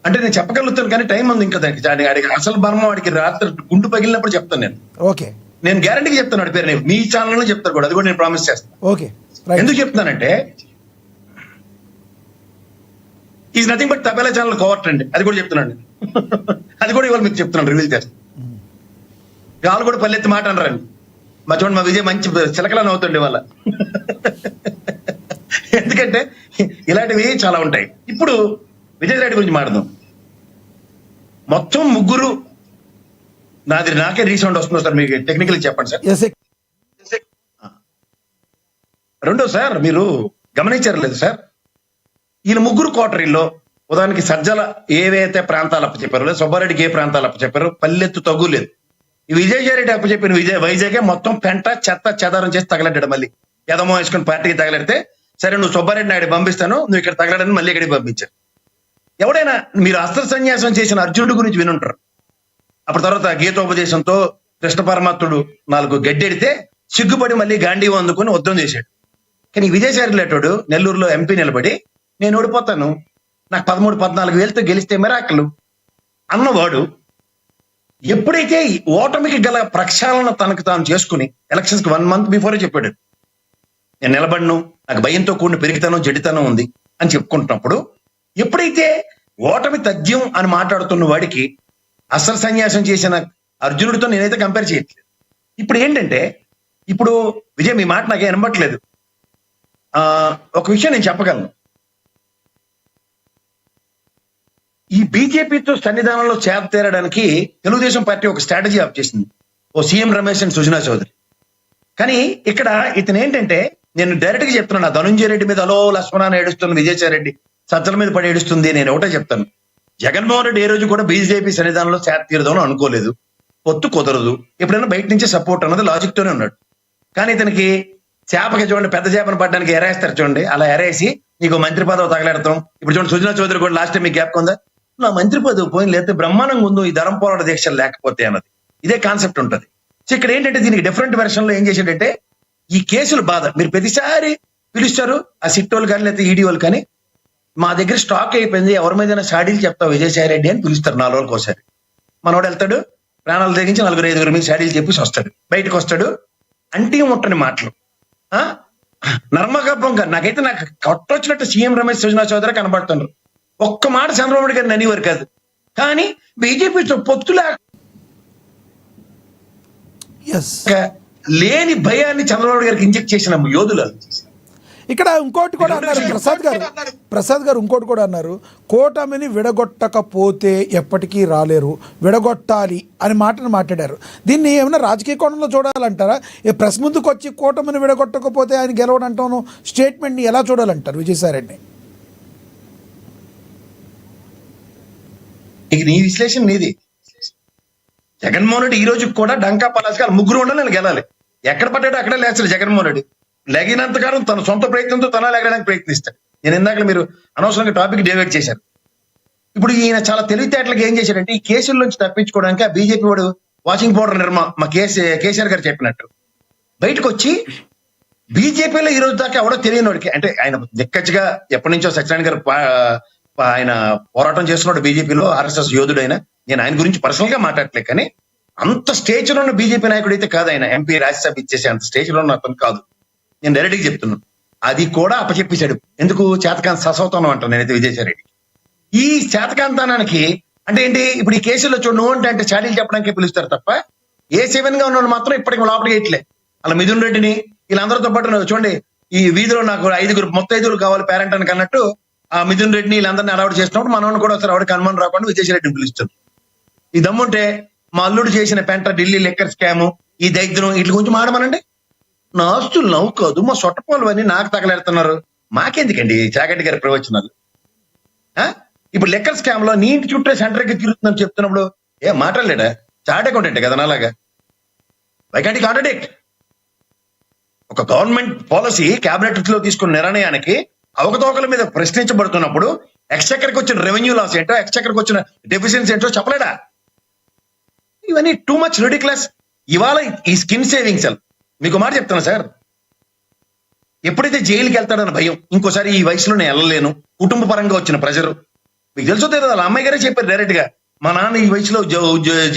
అంటే నేను చెప్పగలుగుతాను కానీ టైం ఉంది ఇంకా దానికి. అసలు మర్మం వాడికి రాత్రి గుండు పగిలినప్పుడు చెప్తాను నేను. ఓకే, నేను గ్యారంటీగా చెప్తాను వాడి పేరు. మీ ఛానల్లో చెప్తారు కూడా, అది కూడా నేను ప్రామిస్ చేస్తాను. ఓకే, ఎందుకు చెప్తున్నానంటే ఈజ్ నథింగ్ బట్ తబేలా ఛానల్ కోవర్ట్ అండి. అది కూడా చెప్తున్నాను. అది కూడా ఇవాళ మీకు చెప్తున్నాను, రివీల్ చేస్తాను. వాళ్ళు కూడా పల్లెత్తి మాట అనరండి. మా చూడండి మా విజయ్ మంచి చిలకలని అవుతుంది వాళ్ళ. ఎందుకంటే ఇలాంటివి చాలా ఉంటాయి. ఇప్పుడు విజయసాయి రెడ్డి గురించి మాట్లాడదాం. మొత్తం ముగ్గురు నాకే రీసౌండ్ వస్తుంది సార్, మీకు టెక్నికల్ చెప్పండి సార్. రెండో సార్ మీరు గమనించారు లేదు సార్, ఈయన ముగ్గురు కోటరీల్లో ఉదాహరణకి సజ్జల ఏవైతే ప్రాంతాలు అప్పచెప్పారో లేదా సుబ్బారెడ్డికి ఏ ప్రాంతాలు అప్పచెప్పారో పల్లెత్తు తగ్గులేదు. ఈ విజయసాయి రెడ్డి అప్పచెప్పిన వైజాగే మొత్తం పెంట చెత్త చెదారం చేసి తగలడ్డాడు. మళ్ళీ ఎదమో వేసుకుని పార్టీకి తగలడితే సరే నువ్వు సుబ్బారెడ్డి నాయుడు పంపిస్తాను, నువ్వు ఇక్కడ తగలడని మళ్ళీ ఇక్కడికి పంపించారు. ఎవడైనా మీరు అస్త్ర సన్యాసం చేసిన అర్జునుడి గురించి వినుంటారు. అప్పుడు తర్వాత గీతోపదేశంతో కృష్ణ పరమాత్ముడు 4 గడ్డెడితే సిగ్గుపడి మళ్ళీ గాంధీవం అందుకుని యుద్ధం చేశాడు. కానీ విజయసాయి రెడ్డి నెల్లూరులో ఎంపీ నిలబడి నేను ఓడిపోతాను, నాకు 13-14 వేలతో గెలిస్తే మిరాకిల్ అన్నవాడు ఎప్పుడైతే ఓటమికి గల ప్రక్షాళన తనకు తాను చేసుకుని ఎలక్షన్స్ కి 1 month బిఫోరే చెప్పాడు, నేను నిలబడను, నాకు భయంతో కూడిన పెరిగితనం జడితనం ఉంది అని చెప్పుకుంటున్నప్పుడు ఎప్పుడైతే ఓటమి తథ్యం అని మాట్లాడుతున్న వాడికి అస్త్ర సన్యాసం చేసిన అర్జునుడితో నేనైతే కంపేర్ చేయట్లేదు. ఇప్పుడు ఏంటంటే ఇప్పుడు విజయ్ మీ మాట నాకే వినబట్లేదు. ఒక విషయం నేను చెప్పగలను. ఈ బీజేపీతో సన్నిధానంలో చేరడానికి తెలుగుదేశం పార్టీ ఒక స్ట్రాటజీ ఆఫ్ చేసింది, ఓ సీఎం రమేష్ అండ్ సుజనా చౌదరి. కానీ ఇక్కడ ఇతను ఏంటంటే, నేను డైరెక్ట్ గా చెప్తున్నా, ధనుంజయ రెడ్డి మీద అలో లక్ష్మణ ఏడుస్తుంది, విజయసాయి రెడ్డి సజ్జల మీద పడి ఏడుస్తుంది. నేను ఒకటే చెప్తాను, జగన్మోహన్ రెడ్డి ఏ రోజు కూడా బీజేపీ సన్నిధానంలో చేర తీరదామని అనుకోలేదు, పొత్తు కుదరదు, ఎప్పుడైనా బయట నుంచే సపోర్ట్ అన్నది లాజిక్ తోనే ఉన్నాడు. కానీ ఇతనికి చేపకి చూడండి, పెద్ద చేపను పడడానికి ఎరేస్తారు చూడండి, అలా ఎరేసి నీకు మంత్రి పదవి తగలెడతాం. ఇప్పుడు చూడండి, సుజనా చౌదరి కూడా లాస్ట్ టైం మీకు గ్యాప్ ఉందా, నా మంత్రి పదవి పోయిన లేకపోతే బ్రహ్మాండంగా ఉందో ఈ ధరం పోరాట దీక్షలు లేకపోతే అన్నది, ఇదే కాన్సెప్ట్ ఉంటుంది. సో ఇక్కడ ఏంటంటే, దీనికి డిఫరెంట్ వెర్షన్ లో ఏం చేశాడంటే, ఈ కేసులు బాధ మీరు ప్రతిసారి పిలుస్తారు, ఆ సిట్ వాళ్ళు కానీ లేకపోతే ఈడీ వాళ్ళు కానీ, మా దగ్గర స్టాక్ అయిపోయింది, ఎవరి మీద షాడీలు చెప్తావు విజయసాయి రెడ్డి అని పిలుస్తారు 4 రోజులకు ఒకసారి. మనోడు వెళ్తాడు, ప్రాణాలు తెగించి 4-5 మీద షాడీలు చెప్పేసి వస్తాడు, బయటకు వస్తాడు, అంటీ ముట్టని మాటలు, నర్మగర్భంగా. నాకైతే నాకు కొట్టొచ్చినట్టు సీఎం రమేష్ సుజనా చౌదరి కనబడుతున్నారు. ఒక్క మాట చంద్రబాబు నాయుడు గారిని అనేవారు కాదు, కానీ బీజేపీతో పొత్తులా లేని భయాన్ని చంద్రబాబు గారికి ఇంజెక్ట్ చేసిన యోధులు. ఇక్కడ ఇంకోటి కూడా అన్నారు ప్రసాద్ గారు ఇంకోటి కూడా అన్నారు, కూటమిని విడగొట్టకపోతే ఎప్పటికీ రాలేరు, విడగొట్టాలి అని మాటను మాట్లాడారు. దీన్ని ఏమైనా రాజకీయ కోణంలో చూడాలంటారా? ప్రెస్ ముందుకు వచ్చి కూటమిని విడగొట్టకపోతే ఆయన గెలవడంటాను స్టేట్మెంట్ని ఎలా చూడాలంటారు విజయసాయి రెడ్డి? నీ విశ్లేషణ నీది. జగన్మోహన్ రెడ్డి ఈ రోజు కూడా డంకా పలాస్గా 3 ఉండాలి, నేను గెలాలి. ఎక్కడ పడ్డాడో అక్కడే లేస్తాడు జగన్మోహన్ రెడ్డి. లెగినంతకాలం తన సొంత ప్రయత్నంతో తన లెగడానికి ప్రయత్నిస్తాడు. నేను ఇందాక మీరు అనవసరంగా టాపిక్ డైవర్ట్ చేశారు. ఇప్పుడు ఈయన చాలా తెలివితేటలకు ఏం చేశాడంటే, ఈ కేసుల నుంచి తప్పించుకోవడానికి ఆ బీజేపీ వాడు వాషింగ్ పౌడర్ మా కేసీఆర్ గారు చెప్పినట్టు బయటకు వచ్చి, బీజేపీలో ఈ రోజు దాకా ఎవడో తెలియని వాడికి, అంటే ఆయన దిక్కచ్చిగా ఎప్పటి నుంచో సత్యనారాయణ గారు ఆయన పోరాటం చేస్తున్నాడు బీజేపీలో, ఆర్ఎస్ఎస్ యోధుడైన. నేను ఆయన గురించి పర్సనల్ గా మాట్లాడలేదు, కానీ అంత స్టేజ్ లో ఉన్న బీజేపీ నాయకుడు అయితే కాదు ఆయన. ఎంపీ రాజ్యసభ ఇచ్చేసి అంత స్టేజ్ లో ఉన్న అతను కాదు. నేను డైరెక్ట్ గా చెప్తున్నాను, అది కూడా అప్పచెప్పించాడు. ఎందుకు? చేతకాంత ససవుతాను అంటాను నేనైతే విజయసాయి రెడ్డి. ఈ చేతకాంతానానికి అంటే ఏంటి? ఇప్పుడు ఈ కేసుల్లో చూడు, నువ్వు అంటే చాడీలు చెప్పడానికి పిలుస్తారు తప్ప, A7 గా ఉన్న మాత్రం ఇప్పటికి లోపలికి ఇట్లే. అలా మిథున్ రెడ్డిని వీళ్ళందరితో పాటు చూడండి, ఈ వీధిలో నాకు 5 కావాలి పేరెంట్ అని అన్నట్టు ఆ మిథున్ రెడ్డిని వీళ్ళందరినీ అలవాటు చేసినప్పుడు మనోని కూడా ఒకసారి ఆవిడకి అనుమానం రాకుండా విజయసాయి రెడ్డిని పిలుస్తుంది. ఈ దమ్ముంటే మా అల్లుడు చేసిన పెంట ఢిల్లీ లెక్కర్ స్కామ్, ఈ దైద్యం వీటి గురించి మాడమనండి. నా ఆస్తులు నవ్వు కాదు, మా సొట్టపోలు అని నాకు తగలెడుతున్నారు. మాకెందుకండి చాగంటి గారి ప్రవచనాలు? ఇప్పుడు లెక్కర్ స్కామ్ లో నీ ఇంటి చుట్టూ సెంటర్కి తిరుగుతుందని చెప్తున్నప్పుడు ఏం మాట్లాడలేడా? చార్ట్ అకౌంటెంట్ కదా నాలాగా. Why can't you contradict? ఒక గవర్నమెంట్ పాలసీ క్యాబినెట్ లో తీసుకున్న నిర్ణయానికి అవకతవకల మీద ప్రశ్నించబడుతున్నప్పుడు ఎక్స్చెక్కర్కి వచ్చిన రెవెన్యూ లాస్ ఏంటో, ఎక్స్చెక్కర్కి వచ్చిన డెఫిషియన్సీ ఏంటో చెప్పలేడా? ఇవన్నీ టూ మచ్ రిడిక్యులస్. ఇవాళ ఈ స్కిన్ సేవింగ్ సెల్, మీకు మాట చెప్తాను సార్, ఎప్పుడైతే జైలుకి వెళ్తాడన్న భయం, ఇంకోసారి ఈ వయసులో నేను వెళ్ళలేను, కుటుంబ పరంగా వచ్చిన ప్రెజర్ మీకు తెలుసో తెలియదు. వాళ్ళ అమ్మాయి గారే చెప్పారు డైరెక్ట్ గా, మా నాన్న ఈ వయసులో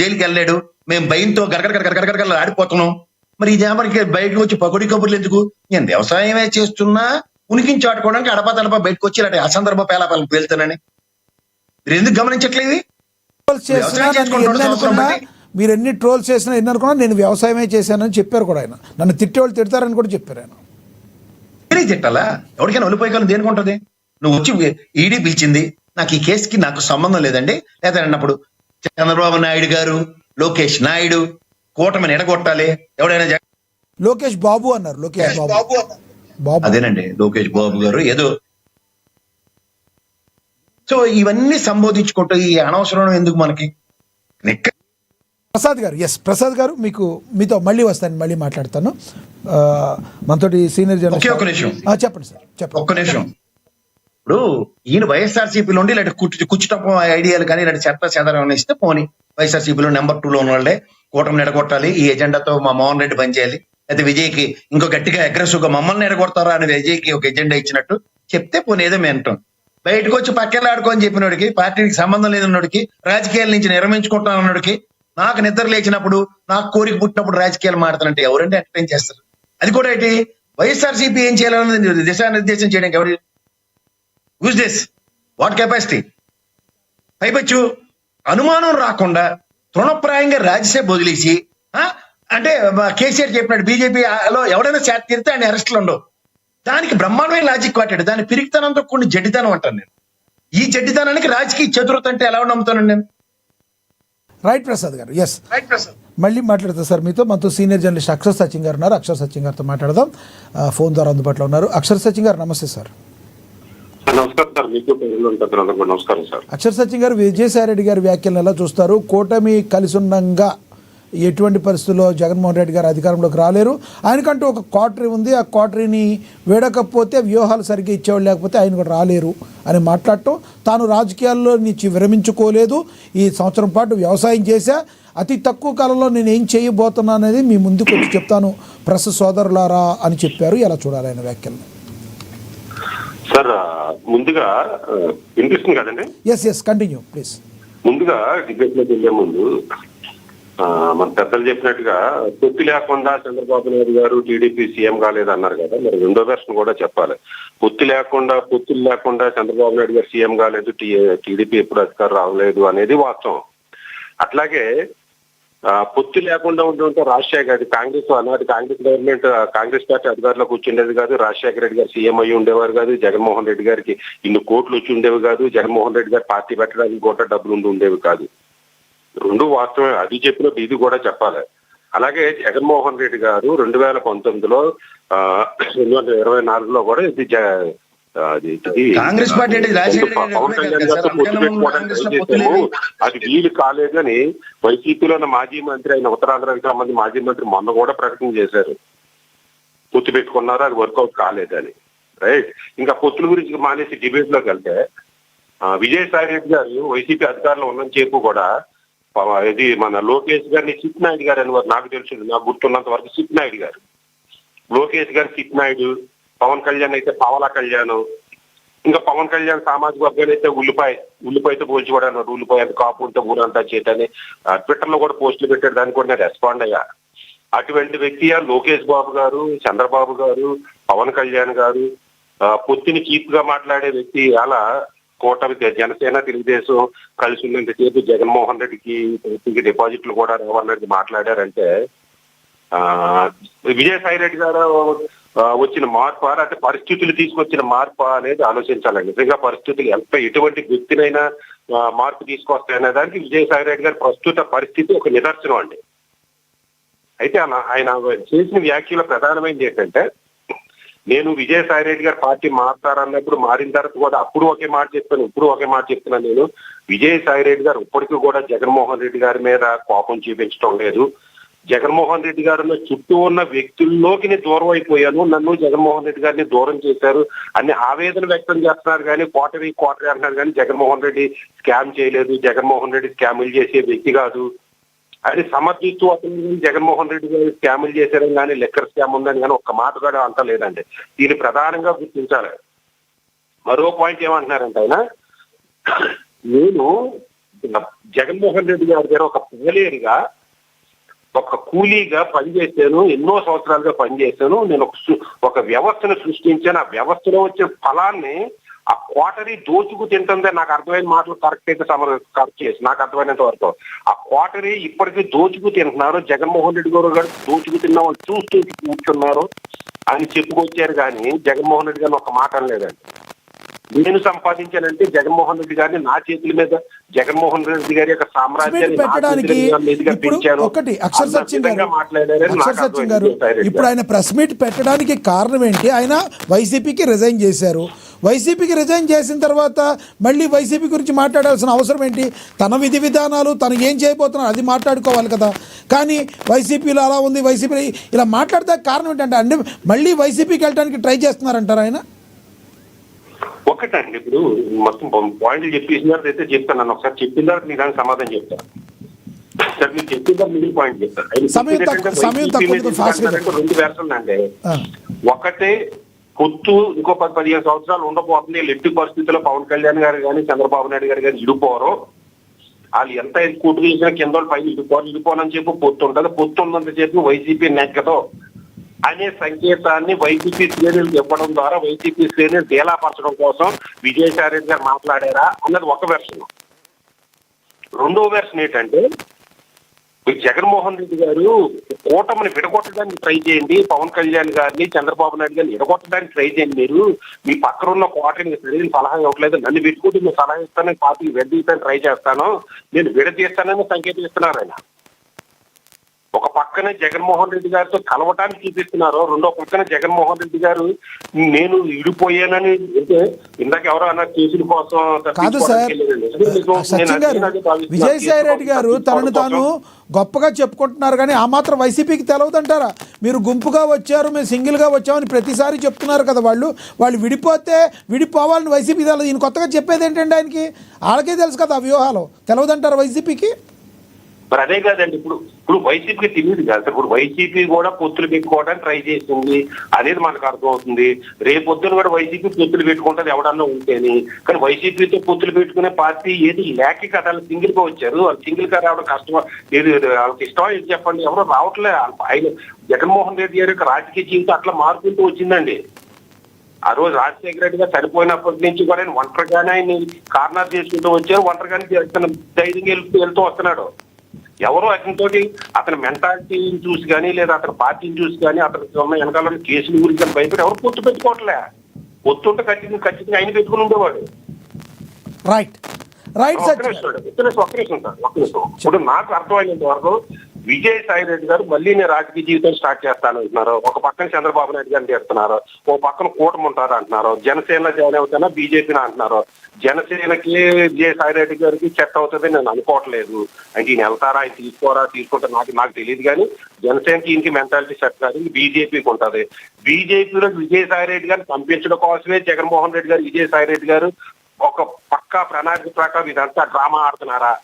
జైలుకి వెళ్ళాడు, మేము భయంతో గరగర ఆడిపోతున్నాం. మరి ఈ జామరికి బయటకు వచ్చి పకొడి కబుర్లు ఎందుకు? నేను వ్యవసాయమే చేస్తున్నా, ఉనికించి ఆడుకోవడానికి అడపా తడపా బయటకు వచ్చి ఇలాంటి అసందర్భ పేలాపాలను పేలుతానని మీరు ఎందుకు గమనించట్లేదు? మీరు ఎన్ని ట్రోల్స్ చేసినా ఎన్ని అనుకున్నా నేను వ్యవసాయమే చేశానని చెప్పారు కూడా ఆయన. నన్ను తిట్టేవాళ్ళు తిడతారని కూడా చెప్పారు ఆయన. తిట్టాలా? ఎవరికైనా ఒలిపోయగలను దేనికి ఉంటుంది? నువ్వు వచ్చి ఈడీ పిలిచింది, నాకు ఈ కేసుకి నాకు సంబంధం లేదండి లేదా అన్నప్పుడు చంద్రబాబు నాయుడు గారు, లోకేష్ నాయుడు కూటమిని ఎడగొట్టాలి, ఎవడైనా లోకేష్ బాబు అన్నారు. లోకేష్ బాబు అదేనండి, లోకేష్ బాబు గారు ఏదో. సో ఇవన్నీ సంబోధించుకుంటూ ఈ అనవసరం ఎందుకు మనకి? ప్రసాద్ గారు, ప్రసాద్ గారు మీతో మళ్ళీ వస్తాను, మళ్ళీ మాట్లాడతాను. మనతోటి సీనియర్ జర్నలిస్ట్. ఒక్క నిమిషం చెప్పండి సార్, చెప్పండి. ఒక్క నిమిషం. ఇప్పుడు ఈయన వైఎస్ఆర్సీపీలో ఉండి ఇలాంటి కుచ్చుటప్ప ఐడియాలు కానీ ఇలాంటి చెత్త చెదరం ఇస్తే పోనీ, వైఎస్ఆర్సీపీలో నెంబర్ 2 లో ఉన్న వాళ్ళే కూటమిని ఎడగొట్టాలి, ఈ ఎజెండాతో మా మోహన్ రెడ్డి పనిచేయాలి, అయితే విజయ్కి ఇంకో గట్టిగా అగ్రెసివ్ గా మమ్మల్ని ఎడగొడతారా అని విజయ్కి ఒక ఎజెండా ఇచ్చినట్టు చెప్తే పోనీ ఏదో మేము అంటాం. బయటకు వచ్చి పక్కెళ్ళి ఆడుకోని చెప్పినోడికి, పార్టీకి సంబంధం లేదన్నోడికి, రాజకీయాల నుంచి నిర్మించుకుంటానన్నోడికి, నాకు నిద్ర లేచినప్పుడు, నాకు కోరిక పుట్టినప్పుడు రాజకీయాలు మాడతానంటే ఎవరంటే ఎంటర్టైన్ చేస్తారు? అది కూడా ఏంటి? వైఎస్ఆర్సీపీ ఏం చేయాలన్నది దిశానిర్దేశం చేయడానికి ఎవరు? Use this what capacity? పైపచ్చు అనుమానం రాకుండా తృణప్రాయంగా రాజ్యసభ వదిలేసి, అంటే కేసీఆర్ చెప్పినట్టు బీజేపీలో ఎవడైనా చేత తీరితే ఆయన అరెస్టులు ఉండవు. దానికి బ్రహ్మాండమైన లాజిక్ వాటాడు. దాని పిరికితనంతో కొన్ని జడ్డితనం అంటాను నేను. ఈ జడ్డితనానికి రాజకీయ చతురత అంటే ఎలా నమ్ముతానండి నేను? రైట్ ప్రసాద్ గారు, ఎస్ మళ్ళీ మాట్లాడతా సార్ మీతో. మనతో సీనియర్ జర్నలిస్ట్ అక్షర్ సచిన్ గారు ఉన్నారు. అక్షర్ సచిన్ గారితో మాట్లాడదాం. ఫోన్ ద్వారా అందుబాటులో ఉన్నారు. అక్షర్ సచిన్ గారు నమస్తే సార్. నమస్కారం సార్, మీకు నమస్కారం సార్. అక్షర్ సచిన్ గారు, విజయసాయి రెడ్డి గారి వ్యాఖ్యలను ఎలా చూస్తారు? కూటమి కలిసి ఉండగా ఎటువంటి పరిస్థితుల్లో జగన్మోహన్ రెడ్డి గారు అధికారంలోకి రాలేరు, ఆయనకంటూ ఒక క్వార్టరీ ఉంది, ఆ క్వార్టరీని వేడకపోతే వ్యూహాలు సరిగ్గా ఇచ్చేవాళ్ళు లేకపోతే ఆయన కూడా రాలేరు అని మాట్లాడటం, తాను రాజకీయాల్లో నుంచి విరమించుకోలేదు, ఈ సంవత్సరం పాటు వ్యవసాయం చేశా, అతి తక్కువ కాలంలో నేను ఏం చేయబోతున్నా అనేది మీ ముందుకు వచ్చి చెప్తాను ప్రెస్ సోదరులారా అని చెప్పారు. ఎలా చూడాలి ఆయన వ్యాఖ్యలను? సార్ ముందుగా వినిపిస్తుంది కదండి? Yes continue please. ముందుగా డిబేట్ లోకి వెళ్లే ముందు మన పెద్దలు చెప్పినట్టుగా పొత్తు లేకుండా చంద్రబాబు నాయుడు గారు టీడీపీ సీఎం కాలేదు అన్నారు కదా, మరి రెండో వెర్షన్ కూడా చెప్పాలి. పొత్తులు లేకుండా చంద్రబాబు నాయుడు గారు సీఎం కాలేదు, టీడీపీ ఎప్పుడు అధికారం రావలేదు అనేది వాస్తవం. అట్లాగే పొత్తు లేకుండా ఉంటుంటే రాజశేఖర రెడ్డి ఆనాటి కాంగ్రెస్ గవర్నమెంట్ కాంగ్రెస్ పార్టీ అధికారంలోకి వచ్చిండేది కాదు, రాజశేఖర రెడ్డి గారు సీఎం అయ్యి ఉండేవారు కాదు, జగన్మోహన్ రెడ్డి గారికి ఇన్ని కోట్లు వచ్చి ఉండేవి కాదు, జగన్మోహన్ రెడ్డి గారు పార్టీ పెట్టడానికి కూడా డబ్బులు ఉండేవి కాదు. రెండు వాస్తవమే, అది చెప్పినప్పుడు ఇది కూడా చెప్పాలి. అలాగే జగన్మోహన్ రెడ్డి గారు 2019లో 2024లో కూడా కాంగ్రెస్ పార్టీ పవన్ కళ్యాణ్ గారితో పొత్తు పెట్టుకోవడానికి ట్రై చేసాము, అది వీలు కాలేదని వైసీపీలో మాజీ మంత్రి అయిన ఉత్తరాంధ్రానికి సంబంధించి మాజీ మంత్రి మొన్న కూడా ప్రకటన చేశారు, పొత్తు పెట్టుకున్నారు, అది వర్కౌట్ కాలేదని. రైట్. ఇంకా పొత్తుల గురించి మానేసి డిబేట్ లోకి వెళ్తే విజయసాయి రెడ్డి గారు వైసీపీ అధికారంలో ఉన్నని చెప్పు కూడా ఇది మన లోకేష్ గారిని సిట్ నాయుడు గారు అని నాకు తెలుసు, నాకు గుర్తున్నంత వరకు సిట్ నాయుడు గారు, లోకేష్ గారు సిట్ నాయుడు, పవన్ కళ్యాణ్ అయితే పవలా కళ్యాణ్, ఇంకా పవన్ కళ్యాణ్ సామాజిక వర్గాలు అయితే ఉల్లిపాయతో పోల్చి కూడా అన్నాడు, ఉల్లిపాయ అంత కాపు ఉంటే ఊరంతా చేయటని ట్విట్టర్ లో కూడా పోస్టులు పెట్టాడు, దానికి కూడా నేను రెస్పాండ్ అయ్యా. అటువంటి వ్యక్తి లోకేష్ బాబు గారు, చంద్రబాబు గారు, పవన్ కళ్యాణ్ గారు పొత్తిని చీప్ గా మాట్లాడే వ్యక్తి అలా కూటమి జనసేన తెలుగుదేశం కలిసి ఉన్నంతసేపు జగన్మోహన్ రెడ్డికి డిపాజిట్లు కూడా రావాలన్నది మాట్లాడారంటే విజయసాయి రెడ్డి గారు వచ్చిన మార్పు అంటే పరిస్థితులు తీసుకొచ్చిన మార్పు అనేది ఆలోచించాలండి. నిజంగా పరిస్థితులు ఎటువంటి వ్యక్తినైనా మార్పు తీసుకొస్తాయనే దానికి విజయసాయి రెడ్డి గారి ప్రస్తుత పరిస్థితి ఒక నిదర్శనం అండి. అయితే ఆయన చేసిన వ్యాఖ్యల ప్రధానమైనది ఏంటంటే, నేను విజయసాయి రెడ్డి గారు పార్టీ మారుతారన్నప్పుడు మారిన తర్వాత కూడా అప్పుడు ఒకే మాట చెప్పాను, ఇప్పుడు ఒకే మాట చెప్తున్నాను. నేను విజయసాయి రెడ్డి గారు ఇప్పటికీ కూడా జగన్మోహన్ రెడ్డి గారి మీద కోపం చూపించడం లేదు. జగన్మోహన్ రెడ్డి గారు చుట్టూ ఉన్న వ్యక్తుల్లోకి నేను దూరం అయిపోయాను, నన్ను జగన్మోహన్ రెడ్డి గారిని దూరం చేశారు అని ఆవేదన వ్యక్తం చేస్తున్నారు. కానీ క్వార్టరీ అంటున్నారు, కానీ జగన్మోహన్ రెడ్డి స్కామ్ చేయలేదు, జగన్మోహన్ రెడ్డి స్కాములు చేసే వ్యక్తి కాదు అని సమర్థిస్తూ అతను జగన్మోహన్ రెడ్డి గారు స్కాములు చేశారని కానీ లెక్కర్ స్కామ్ ఉందని కానీ ఒక్క మాట కూడా అంత లేదండి. దీన్ని ప్రధానంగా గుర్తించాలి. మరో పాయింట్ ఏమంటున్నారంటే ఆయన, నేను జగన్మోహన్ రెడ్డి గారి దగ్గర ఒక పాలేరుగా ఒక కూలీగా పనిచేశాను, ఎన్నో సంవత్సరాలుగా పనిచేశాను, నేను ఒక వ్యవస్థను సృష్టించాను, ఆ వ్యవస్థలో వచ్చే ఫలాన్ని ఆ క్వార్టరీ దోచుకు తింటుందే. నాకు అర్థమైన మాటలు కరెక్ట్ అయితే కరెక్ట్ చేసి నాకు అర్థమైనంత వరకు ఆ క్వార్టరీ ఇప్పటికీ దోచుకు తింటున్నారు, జగన్మోహన్ రెడ్డి గారు దోచుకు తిన్న వాళ్ళు చూస్తూ కూర్చున్నారు అని చెప్పుకొచ్చారు. కానీ జగన్మోహన్ రెడ్డి గారిని ఒక మాట అనలేదండి. నేను సంపాదించానంటే జగన్మోహన్ రెడ్డి గారిని నా చేతుల మీద, జగన్మోహన్ రెడ్డి గారి యొక్క సామ్రాజ్యాన్ని ఇప్పుడు ఆయన ప్రెస్ మీట్ పెట్టడానికి కారణం ఏంటి? ఆయన వైసీపీకి రిజైన్ చేశారు. వైసీపీకి రిజైన్ చేసిన తర్వాత మళ్ళీ వైసీపీ గురించి మాట్లాడాల్సిన అవసరం ఏంటి? తన విధి విధానాలు, తను ఏం చేయబోతున్నారు అది మాట్లాడుకోవాలి కదా. కానీ వైసీపీలో అలా ఉంది, వైసీపీ ఇలా మాట్లాడితే కారణం ఏంటంటే అంటే మళ్ళీ వైసీపీకి వెళ్ళడానికి ట్రై చేస్తున్నారంటారు ఆయన. ఒకటండి, ఇప్పుడు మొత్తం పాయింట్లు చెప్పేసినారు అయితే చెప్తాను, నన్ను ఒకసారి చెప్పిన తర్వాత మీ దానికి సమాధానం చెప్తాను. సార్ మీరు చెప్పిన తర్వాత మిగిలిన పాయింట్ చెప్తాను. రెండు వేర్షన్లు అండి. ఒకటే పొత్తు ఇంకో 10-15 సంవత్సరాలు ఉండబోతుంది. ఎట్టి పరిస్థితుల్లో పవన్ కళ్యాణ్ గారు కానీ చంద్రబాబు నాయుడు గారు కానీ ఇడిపోరు. వాళ్ళు ఎంత కూటు చేసినా కింద పైన ఇడిపోనని చెప్పి పొత్తు ఉంటుంది. పొత్తు ఉన్నంత చెప్పి వైసీపీ నెగ్గదు అనే సంకేతాన్ని వైసీపీ శ్రేణులు చెప్పడం ద్వారా వైసీపీ శ్రేణులు డేలాపరచడం కోసం విజయసాయి రెడ్డి గారు మాట్లాడారా అన్నది ఒక వెర్షన్. రెండో వెర్షన్ ఏంటంటే, జగన్మోహన్ రెడ్డి గారు కూటమిని విడగొట్టడానికి ట్రై చేయండి, పవన్ కళ్యాణ్ గారిని చంద్రబాబు నాయుడు గారిని విడగొట్టడానికి ట్రై చేయండి. మీరు మీ పక్కన ఉన్న కోటని సరైన సలహా ఇవ్వట్లేదు, నన్ను పెట్టుకుంటే నేను సలహా ఇస్తాను, పార్టీ విడదీయడానికి ట్రై చేస్తాను, నేను విడదీస్తానని సంకేతం ఇస్తున్నారు ఆయన. ఒక పక్కనే జగన్మోహన్ రెడ్డి గారితో కలవటానికి చూపిస్తున్నారు, రెండో పక్కన జగన్మోహన్ రెడ్డి గారు నేను విడిపోయానని, అంటే ఇందాక ఎవరో అన్న కేసుల కోసం కాదు సార్ సచిన్ గారు, విజయసాయి రెడ్డి గారు తనను తాను గొప్పగా చెప్పుకుంటున్నారు కానీ ఆ మాత్రం వైసీపీకి తెలవదంటారా? మీరు గుంపుగా వచ్చారు, మేము సింగిల్గా వచ్చామని ప్రతిసారి చెప్తున్నారు కదా. వాళ్ళు విడిపోతే విడిపోవాలని వైసీపీ తెలదు. ఈయన కొత్తగా చెప్పేది ఏంటంటే ఆయనకి వాళ్ళకే తెలుసు కదా ఆ వ్యూహాలు, తెలవదంటారా వైసీపీకి? మరి అదే కాదండి, ఇప్పుడు వైసీపీకి తెలియదు కదా. ఇప్పుడు వైసీపీ కూడా పొత్తులు పెట్టుకోవడానికి ట్రై చేసింది అనేది మనకు అర్థమవుతుంది. రేపొద్దున కూడా వైసీపీ పొత్తులు పెట్టుకుంటుంది ఎవడన్నా ఉంటేని. కానీ వైసీపీతో పొత్తులు పెట్టుకునే పార్టీ ఏది లేక కదా, వాళ్ళు సింగిల్ గా వచ్చారు. వాళ్ళు సింగిల్ గా రావడం కష్టం, ఏది వాళ్ళకి ఇష్టమా ఏది చెప్పండి, ఎవరో రావట్లే. ఆయన జగన్మోహన్ రెడ్డి గారి యొక్క రాజకీయ జీవితం అట్లా మారుకుంటూ వచ్చిందండి. ఆ రోజు రాజశేఖర రెడ్డి గారు చనిపోయినప్పటి నుంచి కూడా ఆయన ఒంటరిగానే ఆయన కారణాలు చేసుకుంటూ వచ్చారు, ఒంటరిగానే ధైర్యంగా వెళ్తూ వస్తున్నాడు. ఎవరో అతనితోటి అతని మెంటాలిటీని చూసి కానీ లేదా అతని పార్టీని చూసి కానీ అతనికి ఉన్న వెనకాల కేసుల గురించి భయపడి ఎవరు పొత్తు పెట్టుకోవట్లే. పొత్తుంటే ఖచ్చితంగా ఆయన పెట్టుకుని ఉండేవాడు. రైట్ రైట్ ఒక్క నిమిషం సార్. ఇప్పుడు నాకు అర్థమైనంత వరకు విజయసాయి రెడ్డి గారు మళ్ళీ నేను రాజకీయ జీవితం స్టార్ట్ చేస్తాను అంటున్నారు. ఒక పక్కన చంద్రబాబు నాయుడు గారిని చేస్తున్నారు, ఓ పక్కన కూటమి ఉంటారు అంటున్నారు. జనసేన జాయిన్ అవుతానా బీజేపీని అంటున్నారు. జనసేనకి విజయసాయి రెడ్డి గారికి చెట్ అవుతుంది నేను అనుకోవట్లేదు. అంటే ఈయన వెళ్తారా, ఆయన తీసుకుంటారు నాకు తెలియదు. కానీ జనసేనకి ఈయనకి మెంటాలిటీ సెట్ కాదు, బీజేపీకి ఉంటుంది. బీజేపీలో విజయసాయి రెడ్డి గారిని పంపించడం కోసమే జగన్మోహన్ రెడ్డి గారు విజయసాయి రెడ్డి గారు ఒక పక్కా ప్రణాళిక ప్రకారం ఇదంతా డ్రామా ఆడుతున్నారా?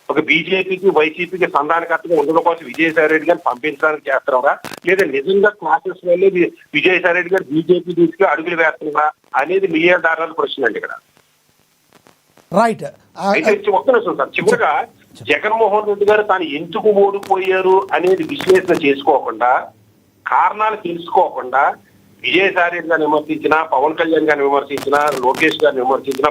ఒక బీజేపీకి వైసీపీకి సంధానకర్తగా ఉండడం కోసం విజయసాయి రెడ్డి గారిని పంపించడానికి చేస్తున్నారా, లేదా నిజంగా క్లాసెస్ వెళ్ళి విజయసాయి రెడ్డి గారు బీజేపీ తీసుకుని అడుగులు వేస్తున్నారా అనేది మీడియాదారుల ప్రశ్న అండి ఇక్కడ. రైట్. అయితే ఒక్క నిమిషం సార్, చివరిగా జగన్మోహన్ రెడ్డి గారు తాను ఎందుకు ఓడిపోయారు అనేది విశ్లేషణ చేసుకోకుండా, కారణాలు తెలుసుకోకుండా విజయసాయి రెడ్డి గారిని విమర్శించినా, పవన్ కళ్యాణ్ గారిని విమర్శించినా, లోకేష్ గారిని విమర్శించినా,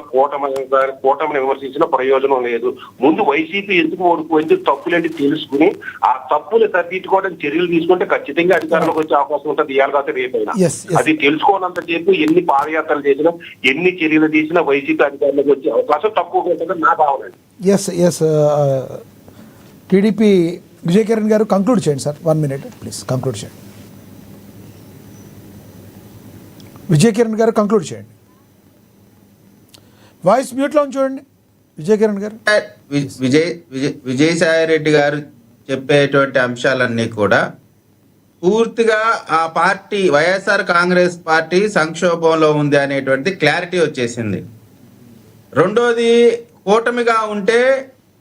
కూటమిని విమర్శించిన ప్రయోజనం లేదు. ముందు వైసీపీ ఎందుకు ఓడిపోయింది, తప్పులేంటి తెలుసుకుని ఆ తప్పులు సరిదిద్దుకోవడానికి చర్యలు తీసుకుంటే ఖచ్చితంగా అధికారంలోకి వచ్చే అవకాశం ఉంటుంది. ఇవాళ కాదు రేపైనా. అది తెలుసుకోనంత చెప్పి ఎన్ని పాదయాత్రలు చేసినా, ఎన్ని చర్యలు తీసినా వైసీపీ అధికారంలోకి వచ్చే అవకాశం తక్కువగా ఉంటుందని నా భావన. ఎస్ టీడీపీ విజయ్ కిరణ్ గారు కంక్లూడ్ చేయండి సార్. 1 minute ప్లీజ్ కంక్లూడ్ చేయండి. విజయ్ కిరణ్ గారు కంక్లూడ్ చేయండి. వాయిస్ మ్యూట్లో చూడండి విజయ్ కిరణ్ గారు. విజయసాయి రెడ్డి గారు చెప్పేటువంటి అంశాలన్నీ కూడా పూర్తిగా ఆ పార్టీ వైఎస్ఆర్ కాంగ్రెస్ పార్టీ సంక్షోభంలో ఉంది అనేటువంటి క్లారిటీ వచ్చేసింది. రెండోది, కూటమిగా ఉంటే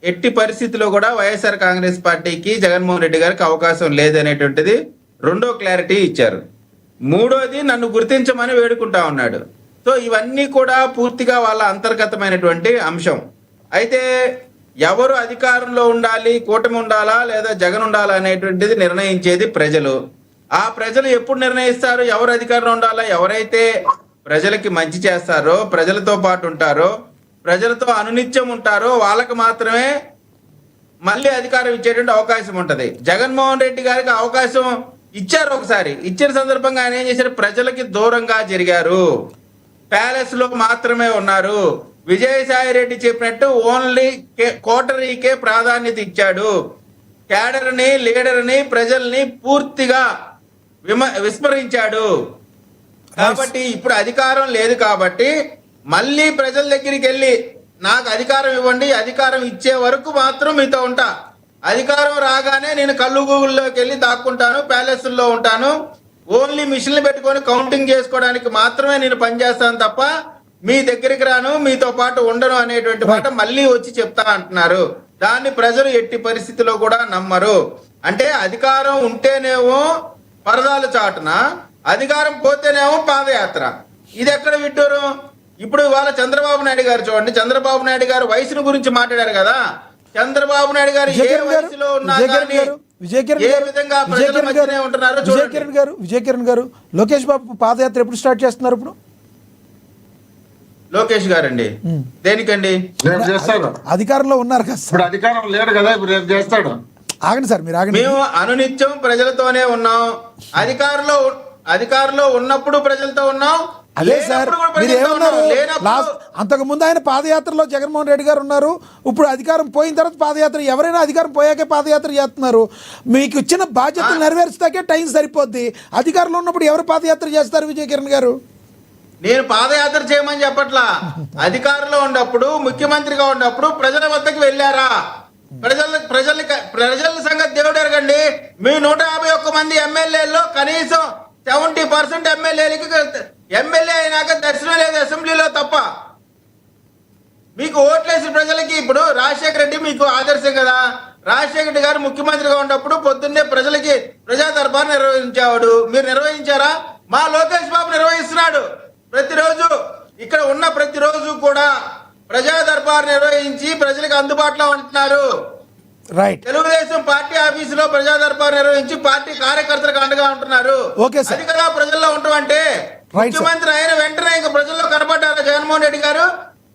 ఎట్టి పరిస్థితిలో కూడా వైఎస్ఆర్ కాంగ్రెస్ పార్టీకి జగన్మోహన్ రెడ్డి గారికి అవకాశం లేదనేటువంటిది రెండో క్లారిటీ ఇచ్చారు. మూడోది, నన్ను గుర్తించమని వేడుకుంటా ఉన్నాడు. సో ఇవన్నీ కూడా పూర్తిగా వాళ్ళ అంతర్గతమైనటువంటి అంశం. అయితే ఎవరు అధికారంలో ఉండాలి, కూటమి ఉండాలా లేదా జగన్ ఉండాలా అనేటువంటిది నిర్ణయించేది ప్రజలు. ఆ ప్రజలు ఎప్పుడు నిర్ణయిస్తారు ఎవరు అధికారంలో ఉండాలా? ఎవరైతే ప్రజలకి మంచి చేస్తారో, ప్రజలతో పాటు ఉంటారో, ప్రజలతో అనునిత్యం ఉంటారో వాళ్ళకి మాత్రమే మళ్ళీ అధికారం ఇచ్చేటువంటి అవకాశం ఉంటది. జగన్మోహన్ రెడ్డి గారికి అవకాశం ఇచ్చారు, ఒకసారి ఇచ్చిన సందర్భంగా ఆయన ఏం చేశారు, ప్రజలకి దూరంగా జరిగారు, ప్యాలెస్ లో మాత్రమే ఉన్నారు. విజయసాయి రెడ్డి చెప్పినట్టు ఓన్లీ కోటరీకే ప్రాధాన్యత ఇచ్చాడు. క్యాడర్ని, లీడర్ని, ప్రజల్ని పూర్తిగా విస్మరించాడు. కాబట్టి ఇప్పుడు అధికారం లేదు కాబట్టి మళ్ళీ ప్రజల దగ్గరికి వెళ్ళి నాకు అధికారం ఇవ్వండి, అధికారం ఇచ్చే వరకు మాత్రం మీతో ఉంటా, అధికారం రాగానే నేను కళ్ళు గూగుల్లోకి వెళ్ళి దాక్కుంటాను, ప్యాలెస్ల్లో ఉంటాను, ఓన్లీ మిషన్లు పెట్టుకొని కౌంటింగ్ చేసుకోవడానికి మాత్రమే నేను పనిచేస్తాను తప్ప మీ దగ్గరికి రాను, మీతో పాటు ఉండను అనేటువంటి మాట మళ్ళీ వచ్చి చెప్తా అంటున్నారు. దాన్ని ప్రజలు ఎట్టి పరిస్థితిలో కూడా నమ్మరు. అంటే అధికారం ఉంటేనేమో పరదాలు చాటున, అధికారం పోతేనేమో పాదయాత్ర. ఇది ఎక్కడ విడ్డూరు? ఇప్పుడు ఇవాళ చంద్రబాబు నాయుడు గారు చూడండి, చంద్రబాబు నాయుడు గారు వయసును గురించి మాట్లాడారు కదా. చంద్రబాబు నాయుడు గారు ఏ వయసులో ఉన్నా కానీ ఏ విధంగా ప్రజల మధ్యనే ఉంటున్నారో చూడండి. విజయ్ కిరణ్ గారు, లోకేష్ బాబు పాదయాత్ర ఎప్పుడు స్టార్ట్ చేస్తున్నారు? ఇప్పుడు లోకేష్ గారండి దేనికండి? రేపు చేస్తాడు. అధికారంలో ఉన్నారు కదా. ఇప్పుడు అధికారం లేడు కదా, ఇప్పుడు రేపు చేస్తాడు. ఆగండి సార్, మీరు ఆగండి. మేము అనునిత్యం ప్రజలతోనే ఉన్నాం. అధికారంలో ఉన్నప్పుడు ప్రజలతో ఉన్నాం. అదే సార్, లేనప్పుడు కూడా మీరు ప్రజలతో ఏమన్నారు ఉన్నాం. లేనప్పుడు అంతకు ముందు ఆయన పాదయాత్రలో జగన్మోహన్ రెడ్డి గారు ఉన్నారు, ఇప్పుడు అధికారం పోయిన తర్వాత పాదయాత్ర. ఎవరైనా అధికారం పోయాకే పాదయాత్ర చేస్తున్నారు. మీకు ఇచ్చిన బాధ్యతలు నెరవేర్చుతాకే టైం సరిపోద్ది. అధికారంలో ఉన్నప్పుడు ఎవరు పాదయాత్ర చేస్తారు విజయ్ కిరణ్ గారు? నేను పాదయాత్ర చేయమని చెప్పట్లా. అధికారంలో ఉన్నప్పుడు, ముఖ్యమంత్రిగా ఉన్నప్పుడు ప్రజల వద్దకు వెళ్ళారా? ప్రజల సంగతి దేవుడు ఎరగండి. మీ 151 మంది ఎమ్మెల్యేల్లో కనీసం 70% ఎమ్మెల్యే అయినాక దర్శనం లేదు అసెంబ్లీలో తప్ప. మీకు ఓట్లేసి ప్రజలకి ఇప్పుడు రాజశేఖర రెడ్డి మీకు ఆదర్శం కదా. రాజశేఖర రెడ్డి గారు ముఖ్యమంత్రిగా ఉన్నప్పుడు పొద్దున్నే ప్రజలకి ప్రజా దర్బార్ నిర్వహించేవాడు. మీరు నిర్వహించారా? మా లోకేష్ బాబు నిర్వహిస్తున్నాడు. ప్రతిరోజు ఇక్కడ ఉన్న ప్రతిరోజు కూడా ప్రజా దర్బార్ నిర్వహించి ప్రజలకు అందుబాటులో ఉంటున్నారు. రైట్. తెలుగుదేశం పార్టీ ఆఫీసులో ప్రజా దర్బార్ నిర్వహించి పార్టీ కార్యకర్తలకు అండగా ఉంటున్నారు. Okay sir. అది కదా ప్రజల్లో ఉంటామంటే. ముఖ్యమంత్రి అయిన వెంటనే ఇంకా ప్రజల్లో కనపడ్డారు జగన్మోహన్ రెడ్డి గారు.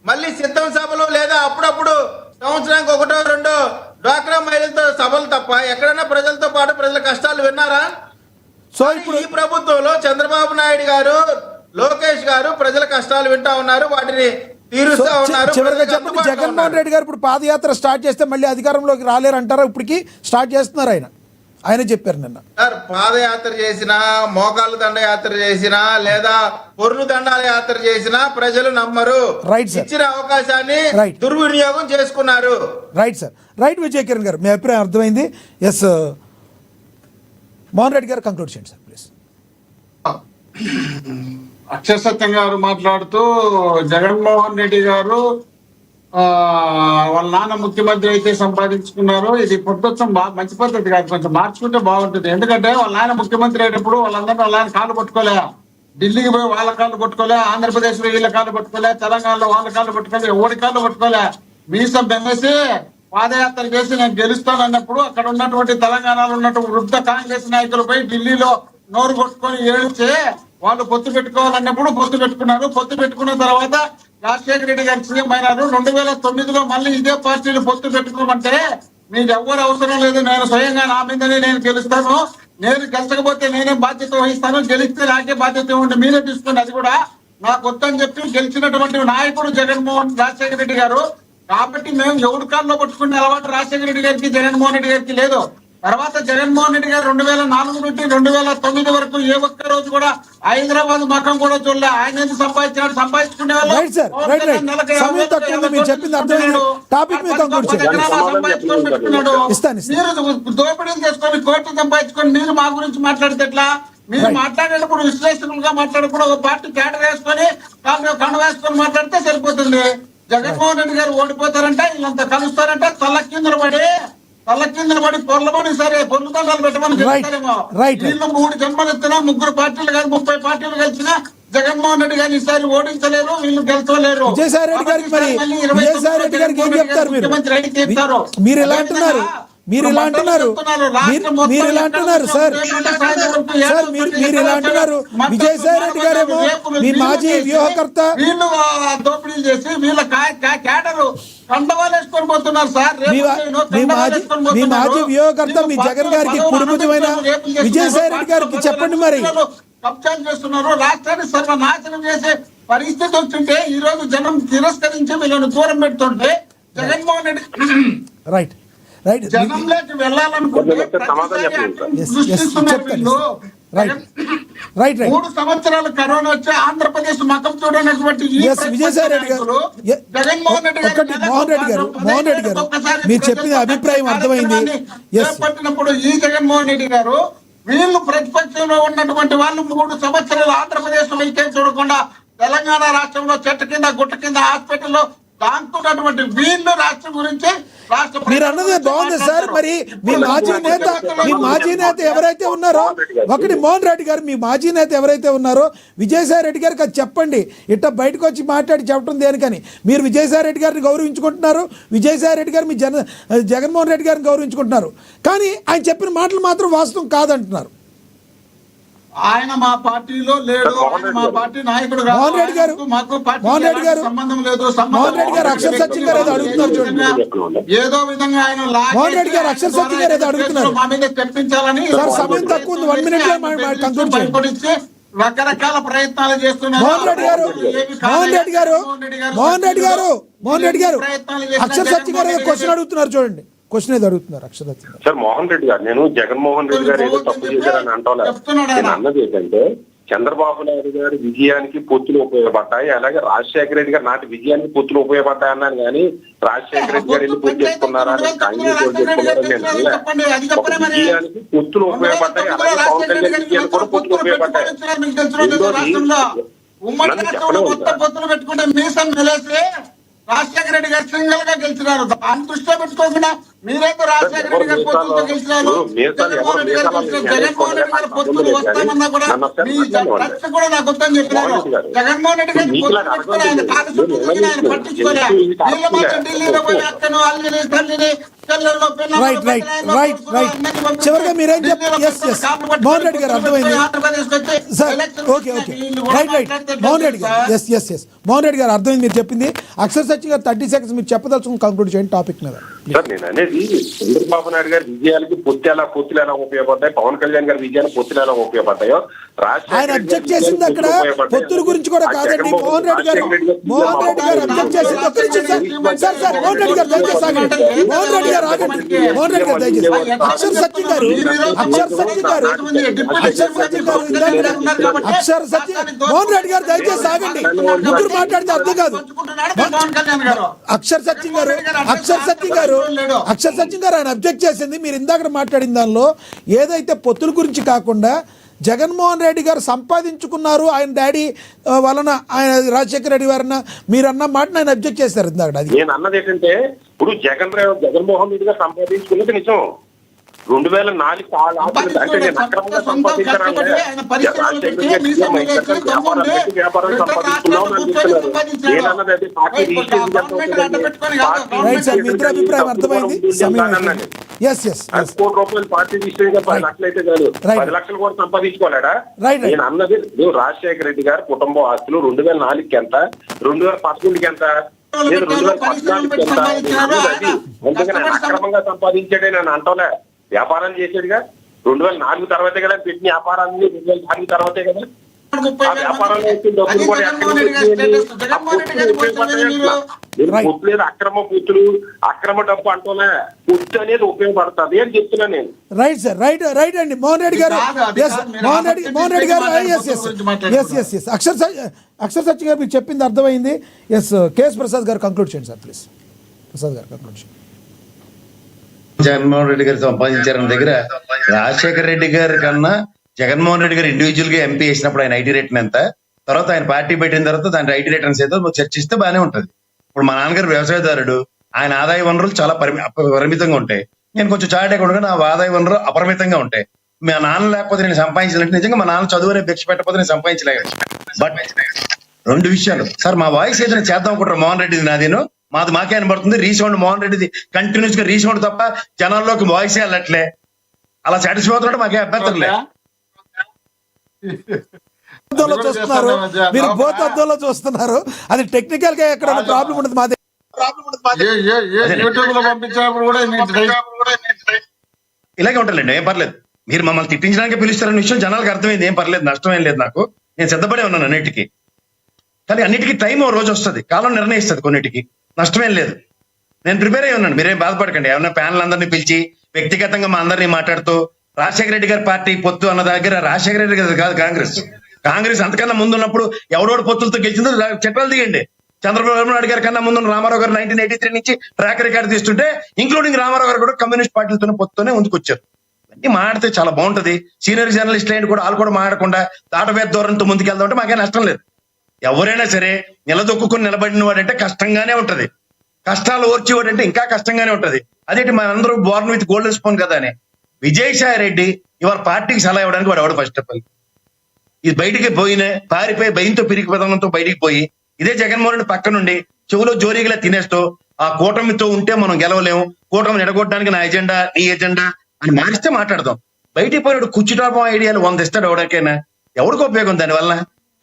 మళ్ళీ సిద్ధం సభలు లేదా అప్పుడప్పుడు సంవత్సరానికి 1-2 డ్వాక్రా మహిళలతో సభలు తప్ప ఎక్కడైనా ప్రజలతో పాటు ప్రజల కష్టాలు విన్నారా? సో ఇప్పుడు ఈ ప్రభుత్వంలో చంద్రబాబు నాయుడు గారు, లోకేష్ గారు ప్రజల కష్టాలు వింటా ఉన్నారు, వాటిని తీరుస్తా ఉన్నారు. చివరిగా చెప్పండి, జగన్మోహన్ రెడ్డి గారు ఇప్పుడు పాదయాత్ర స్టార్ట్ చేస్తే మళ్ళీ అధికారంలోకి రాలేరు అంటారా? ఇప్పటికి స్టార్ట్ చేస్తున్నారు. ఆయన చెప్పారు నిన్న. సార్, పాదయాత్ర చేసినా, మోకాళ్ళ దండయాత్ర చేసినా, లేదా పొర్లు దండాల యాత్ర చేసినా ప్రజలు నమ్మరు. Right sir. ఇచ్చిన అవకాశాన్ని రైట్. దుర్వినియోగం చేసుకున్నారు. Right sir. Right Vijay Kiran గారు, మీ అభిప్రాయం అర్థమైంది. ఎస్, మోహన్ రెడ్డి గారు కంక్లూడ్ చేయండి సార్ ప్లీజ్. అక్షర సత్యం గారు మాట్లాడుతూ జగన్మోహన్ రెడ్డి గారు వాళ్ళ నాన్న ముఖ్యమంత్రి అయితే సంపాదించుకున్నారు. ఇది ప్రభుత్వం మంచి పద్ధతి కాదు, కొంచెం మార్చుకుంటే బాగుంటుంది. ఎందుకంటే వాళ్ళ నాన్న ముఖ్యమంత్రి అయినప్పుడు వాళ్ళందరూ వాళ్ళ ఆయన కాళ్ళు పట్టుకోలే, ఢిల్లీకి పోయి వాళ్ళ కాళ్ళు పట్టుకోలే, ఆంధ్రప్రదేశ్ లో వీళ్ళ కాళ్ళు పట్టుకోలే, తెలంగాణలో వాళ్ళ కాళ్ళు పట్టుకోలే, ఎవరి కాళ్ళు పట్టుకోలే. మీసం బెమ్మేసి పాదయాత్ర చేసి నేను గెలుస్తాను అన్నప్పుడు అక్కడ ఉన్నటువంటి తెలంగాణలో ఉన్నటువంటి వృద్ధ కాంగ్రెస్ నాయకులపై ఢిల్లీలో నోరు కొట్టుకొని ఏడ్చి వాళ్ళు పొత్తు పెట్టుకోవాలన్నప్పుడు పొత్తు పెట్టుకున్నారు. పొత్తు పెట్టుకున్న తర్వాత రాజశేఖర రెడ్డి గారు సీఎం అయినారు. 2009లో మళ్ళీ ఇదే పార్టీలు పొత్తు పెట్టుకోమంటే మీకు ఎవ్వరు అవసరం లేదు, నేను స్వయంగా నా మీదనే నేను గెలుస్తాను, నేను గెలిచకపోతే నేనే బాధ్యత వహిస్తాను, గెలిస్తే నాకే బాధ్యత ఇవ్వండి, మీరే తీసుకోండి, అది కూడా నాకు వద్దని చెప్పి గెలిచినటువంటి నాయకుడు రాజశేఖర రెడ్డి గారు. కాబట్టి మేము ఎవరి కాల్లో పట్టుకునే అలవాటు రాజశేఖర రెడ్డి గారికి, జగన్మోహన్ రెడ్డి గారికి లేదు. తర్వాత జగన్మోహన్ రెడ్డి గారు 2004 నుండి 2009 వరకు ఏ ఒక్క రోజు కూడా హైదరాబాద్ మకం కూడా చూడలే. ఆయన ఎందుకు సంపాదించాడు? సంపాదించుకునే వాళ్ళు దోపిడీలు చేసుకొని కోట్లు సంపాదించుకొని మీరు మా గురించి మాట్లాడితే ఎట్లా? మీరు మాట్లాడేటప్పుడు విశ్లేషకులుగా మాట్లాడకుండా ఒక పార్టీ క్యాడర్ వేసుకొని కండ వేసుకొని మాట్లాడితే సరిపోతుంది. జగన్మోహన్ రెడ్డి గారు ఓడిపోతారంటే వీళ్ళంతా కలుస్తారంటే తల్ల కిందలు పడి పొర్లమని సరే పొర్లు దండాలు పెట్టమని చెప్తారేమో. వీళ్ళు 3 జన్మలు ఎత్తినా 3 పార్టీలు కానీ 30 పార్టీలు కలిసినా జగన్మోహన్ రెడ్డి గారిని ఈసారి ఓడించలేరు, వీళ్ళు గెలిచలేరు. విజయసాయి రెడ్డి గారికి ఏం చెప్తారు? మీరు ఎలా అంటున్నారు సార్? మీరు ఇలా అంటున్నారు. విజయసాయి రెడ్డి గారేమో మీ మాజీ వ్యూహకర్త, వీళ్ళు దోపిడీలు చేసి వీళ్ళ క్యాడరు కండవాలు వేసుకొని పోతున్నారు సార్. మీ మాజీ వ్యూహకర్త మీ జగన్ గారికి కుటుంబమైన విజయసాయి రెడ్డి గారికి చెప్పండి. మరి కబ్జాలు చేస్తున్నారు, రాష్ట్రాన్ని సర్వనాశనం చేసే పరిస్థితి వచ్చింటే ఈ రోజు జనం తిరస్కరించి వీళ్ళని దూరం పెడుతుంటే జగన్మోహన్ రెడ్డి జనంలోకి వెళ్ళాలనుకుంటే 3 సంవత్సరాలు కరోనా వచ్చి ఆంధ్రప్రదేశ్ మకం చూడనటువంటి విజయసాయి రెడ్డి గారు, జగన్మోహన్ రెడ్డి మోహన్ రెడ్డి గారు మీరు చెప్పిన అభిప్రాయం అర్థమైంది. చేపట్టినప్పుడు ఈ జగన్మోహన్ రెడ్డి గారు వీళ్ళు ప్రతిపక్షంలో ఉన్నటువంటి వాళ్ళు 3 సంవత్సరాలు ఆంధ్రప్రదేశ్ వైకే చూడకుండా తెలంగాణ రాష్ట్రంలో చెట్టు కింద గుట్ట కింద హాస్పిటల్లో దాంతున్నటువంటి వీళ్ళు రాష్ట్రం గురించి మీరు అన్నదే బాగుంది సార్. మరి మీ మాజీ నేత ఎవరైతే ఉన్నారో, ఒకటి మోహన్ రెడ్డి గారు, మీ మాజీ నేత ఎవరైతే ఉన్నారో విజయసాయి రెడ్డి గారికి అది చెప్పండి. ఇట్లా బయటకు వచ్చి మాట్లాడి చెప్పడం దేనికని? మీరు విజయసాయి రెడ్డి గారిని గౌరవించుకుంటున్నారు, విజయసాయి రెడ్డి గారు మీ జగన్మోహన్ రెడ్డి గారిని గౌరవించుకుంటున్నారు, కానీ ఆయన చెప్పిన మాటలు మాత్రం వాస్తవం కాదంటున్నారు. ఆయన మా పార్టీలో లేడు, ఆయన మా పార్టీ నాయకుడు కాదు. మోహన్ రెడ్డి గారు, మాకు పార్టీకి మోహన్ రెడ్డి గారు, సంబంధం లేదు. మోహన్ రెడ్డి గారు అక్షర సత్యం గారు ఏదో అడుగుతున్నారు చూడండి. ఏదో విధంగా ఆయన మోహన్ రెడ్డి గారు అక్షర సత్యం గారు ఏదో అడుగుతున్నారు. మా మీద తెప్పించాలని సార్ సమయం తక్కువ ఉంది, 1 minute లో కంక్లూడ్ చేయండి. భయపడిస్తే రకరకాల ప్రయత్నాలు చేస్తున్నారు. మోహన్ రెడ్డి గారు, మోహన్ రెడ్డి గారు, మోహన్ రెడ్డి గారు, మోహన్ రెడ్డి గారు అక్షర సత్యం గారు ఏదో క్వశ్చన్ అడుగుతున్నారు చూడండి. క్వశ్చన్ ఏదో అడుగుతున్నారు అక్షర సత్యం గారు. సార్ మోహన్ రెడ్డి గారు, నేను జగన్మోహన్ రెడ్డి గారు ఏదో తప్పు చేశారని అంటలేదు. నేను అన్నది ఏంటంటే చంద్రబాబు నాయుడు గారి విజయానికి పొత్తులు ఉపయోగపడ్డాయి, అలాగే రాజశేఖర రెడ్డి గారు నాటి విజయానికి పొత్తులు ఉపయోగపడ్డాయి అన్నాను కానీ రాజశేఖర రెడ్డి గారు ఎందుకు పొత్తు చేసుకున్నారా, కాంగ్రెస్ చేసుకున్నారని నేను అనలే. ఒక విజయానికి పొత్తులు ఉపయోగపడ్డాయి, అలాగే పవన్ కళ్యాణ్ విజయానికి కూడా పొత్తులు ఉపయోగపడ్డాయి. పొత్తులు పెట్టుకుంటే మీసం నిలేసి రాజశేఖర రెడ్డి గారు సింగల్ గా గెలిచినారు. దాన్ని దృష్టిలో పెట్టుకోకుండా మీరైతే రాజశేఖర రెడ్డి గారు పొత్తులతో గెలిచినారు, జగన్మోహన్ రెడ్డి గారు గెలిచినారు. జగన్మోహన్ రెడ్డి గారు పొత్తులు వస్తామన్నా కూడా మీ చర్చ కూడా నాకు వద్దని చెప్పినారు. జగన్మోహన్ రెడ్డి గారు పొత్తులు పెట్టుకుని ఆయన కాలు చుట్టూ తిరిగిన ఆయన పట్టించుకోలే. వీళ్ళ మాత్రం ఢిల్లీలో పోయి అక్కను అల్లిని తల్లిని చెల్లెల్లో రైట్ రైట్ రైట్ రైట్ చివరిగా మీరేం చెప్పారు? ఎస్ ఎస్ మోహన్ రెడ్డి గారు అర్థమైంది sir. Okay okay right right Mohan Reddy గారు, yes yes yes Mohan Reddy గారు అర్థమైంది మీరు చెప్పింది. అక్షర్ సత్యం గారు 30 seconds మీరు చెప్పదలుచుకుని కంక్లూడ్ చేయండి టాపిక్ మీద. సార్ నేను అనేది చంద్రబాబు నాయుడు గారి విజయాలకి పొత్తులు ఎలా ఉపయోగపడ్డాయి, పవన్ కళ్యాణ్ గారి విజయానికి పొత్తులు ఎలా ఉపయోగపడ్డాయో ఆయన అబ్జెక్ట్ చేసింది అక్కడ పొత్తుల గురించి కూడా కాదండి. మోహన్ రెడ్డి గారు, మోహన్ రెడ్డి గారు అబ్జెక్ట్ చేసింది ఒక్క నిమిషం సార్. సార్ మోహన్ రెడ్డి గారు దయచేసి ఆగండి. మోహన్ రెడ్డి గారు ఆగండి. మోహన్ రెడ్డి గారు దయచేసి. అక్షర్ సత్యం గారు, అక్షర్ సత్యం గారు, అక్షర్ సత్యం గారు, అక్షర్ సత్యం మోహన్ రెడ్డి గారు దయచేసి ఆగండి. ముగ్గురు మాట్లాడితే అర్థం కాదు. అక్షర్ సత్యం గారు, అక్షర్ సత్యం గారు, అక్షర్ సత్యం గారు ఆయన అబ్జెక్ట్ చేసింది మీరు ఇందాక మాట్లాడిన దానిలో ఏదైతే పొత్తుల గురించి కాకుండా జగన్మోహన్ రెడ్డి గారు సంపాదించుకున్నారు ఆయన డాడీ వలన, ఆయన రాజశేఖర రెడ్డి వారన్న మీరు అన్న మాట ఆయన అబ్జెక్ట్ చేశారు ఇందాక. అది నేను అన్నది ఏంటంటే ఇప్పుడు జగన్మోహన్ రెడ్డి గారు సంపాదించుకున్నది నిజం. 2004 అంటే నేను అక్రమంగా సంపాదించాను వ్యాపారం సంపాదించుకున్నాం అని చెప్తున్నారు. నేనన్నది అది పార్టీ కోటి రూపాయలు పార్టీ రిజిస్ట్రేషన్ 10 లక్షలు అయితే కాదు 10 లక్షలు కూడా సంపాదించుకోలేడా? నేను అన్నది రాజశేఖర రెడ్డి గారి కుటుంబ ఆస్తులు 2004కి ఎంత, 2011కి ఎంత, 2014కి ఎంత, అందుకని అక్రమంగా సంపాదించాడే నేను అంటలే. వ్యాపారాలు చేసాడుగా 2004 తర్వాతే కదా పెట్టిన వ్యాపారాన్ని, 2004 తర్వాతే కదా ఆ వ్యాపారాలు వచ్చిన డబ్బులు కూడా పొత్తులేదు. అక్రమ పొత్తులు, అక్రమ డబ్బు అంటూనే పొత్తు అనేది ఉపయోగపడుతుంది అని చెప్తున్నాను నేను. రైట్ సార్, రైట్ రైట్ అండి మోహన్ రెడ్డి గారు. మోహన్ రెడ్డి గారు అక్షర్ సత్యం గారు మీకు చెప్పింది అర్థమైంది. ఎస్ కేఎస్ ప్రసాద్ గారు కంక్లూడ్ చేయండి సార్ ప్లీజ్. ప్రసాద్ గారు కంక్లూడ్ చేయండి. జగన్మోహన్ రెడ్డి గారు సంపాదించారన్న దగ్గర రాజశేఖర రెడ్డి గారి కన్నా జగన్మోహన్ రెడ్డి గారు ఇండివిజువల్ గా ఎంపీ చేసినప్పుడు ఆయన ఐటీ రేట్ ఎంత, తర్వాత ఆయన పార్టీ పెట్టిన తర్వాత దాని ఐటీ రిటర్న్స్ ఏదో చర్చిస్తే బాగానే ఉంటది. ఇప్పుడు మా నాన్నగారు వ్యవసాయదారుడు, ఆయన ఆదాయ వనరులు చాలా పరిమితంగా ఉంటాయి. నేను కొంచెం చార్ట్ అకౌంట్ నా ఆదాయ వనరులు అపరిమితంగా ఉంటాయి. మా నాన్న లేకపోతే నేను సంపాదించాలంటే నిజంగా మా నాన్న చదువు అనే భిక్ష పెట్టకపోతే నేను సంపాదించలేదు. బట్ 2 విషయాలు సార్, మా వాయిస్ ఏదైనా చేద్దాం అనుకుంటారు మోహన్ రెడ్డిది నాదేను, మాది మాకే అనబడుతుంది. రీసౌండ్ మోహన్ రెడ్డిది కంటిన్యూస్ గా రీసౌండ్ తప్ప జనాల్లోకి వాయిస్ వెళ్ళట్లే. అలా సాటిస్ఫై అవుతున్నాడు, మాకే అభ్యంతరం లేదు. చూస్తున్నారు మీరు బోత్ అద్దంలో చూస్తున్నారు, అది టెక్నికల్ గా ఎక్కడ ప్రాబ్లం ఉండదు. మాది ఇలాగే ఉంటారండి, ఏం పర్లేదు. మీరు మమ్మల్ని తిట్టించడానికి పిలుస్తారన్న విషయం జనాలకు అర్థమైంది, ఏం పర్లేదు, నష్టం ఏం లేదు. నాకు నేను సిద్ధపడే ఉన్నాను అన్నిటికీ. కానీ అన్నిటికీ టైం ఓ రోజు వస్తుంది, కాలం నిర్ణయిస్తుంది. కొన్నిటికి నష్టమేం లేదు, నేను ప్రిపేర్ అయ్యి ఉన్నాను. మీరేం బాధపడకండి. ఏమన్నా ప్యానల్ అందరినీ పిలిచి వ్యక్తిగతంగా మా అందరినీ మాట్లాడుతూ రాజశేఖర రెడ్డి గారి పార్టీ పొత్తు అన్న దగ్గర రాజశేఖర రెడ్డి గారు కాదు, కాంగ్రెస్ అంతకన్నా ముందు ఉన్నప్పుడు ఎవడోడు పొత్తులతో గెలిచిందో చట్టాలు తీయండి. చంద్రబాబు నాయుడు గారి కన్నా ముందు రామారావు గారు 1983 నుంచి ట్రాక్ రికార్డు తీస్తుంటే ఇంక్లూడింగ్ రామారావు గారు కూడా కమ్యూనిస్ట్ పార్టీలతో పొత్తునే ముందుకొచ్చారు. ఇవన్నీ మాడితే చాలా బాగుంటది. సీనియర్ జర్నలిస్ట్ అయిన కూడా వాళ్ళు కూడా మాడకుండా దాటవేద ధోరణితో ముందుకెళ్దాం అంటే మాకే నష్టం లేదు. ఎవరైనా సరే నిలదొక్కుని నిలబడిన వాడంటే కష్టంగానే ఉంటది, కష్టాలు ఓర్చేవాడంటే ఇంకా కష్టంగానే ఉంటది. అదేంటి మనందరూ బోర్న్ విత్ గోల్డెన్ స్పూన్ కదా అని. విజయసాయి రెడ్డి ఇవాళ పార్టీకి సలహా ఇవ్వడానికి వాడు ఎవడు ఫస్ట్ ఆఫ్ ఆల్ ఇది బయటికి పోయిన పారిపోయి భయంతో పిరికి విధానంతో బయటికి పోయి ఇదే జగన్మోహన్ రెడ్డి పక్క నుండి చెవులో జోరీగా తినేస్తూ ఆ కూటమితో ఉంటే మనం గెలవలేము, కూటమిని ఎడగొట్టడానికి నా ఎజెండా నీ ఎజెండా అని మారిస్తే మాట్లాడదాం. బయటికి పోయినాడు కుచ్చిటాపం ఐడియాలు 100 ఇస్తాడు ఎవరికైనా. ఎవరికి ఉపయోగం దానివల్ల?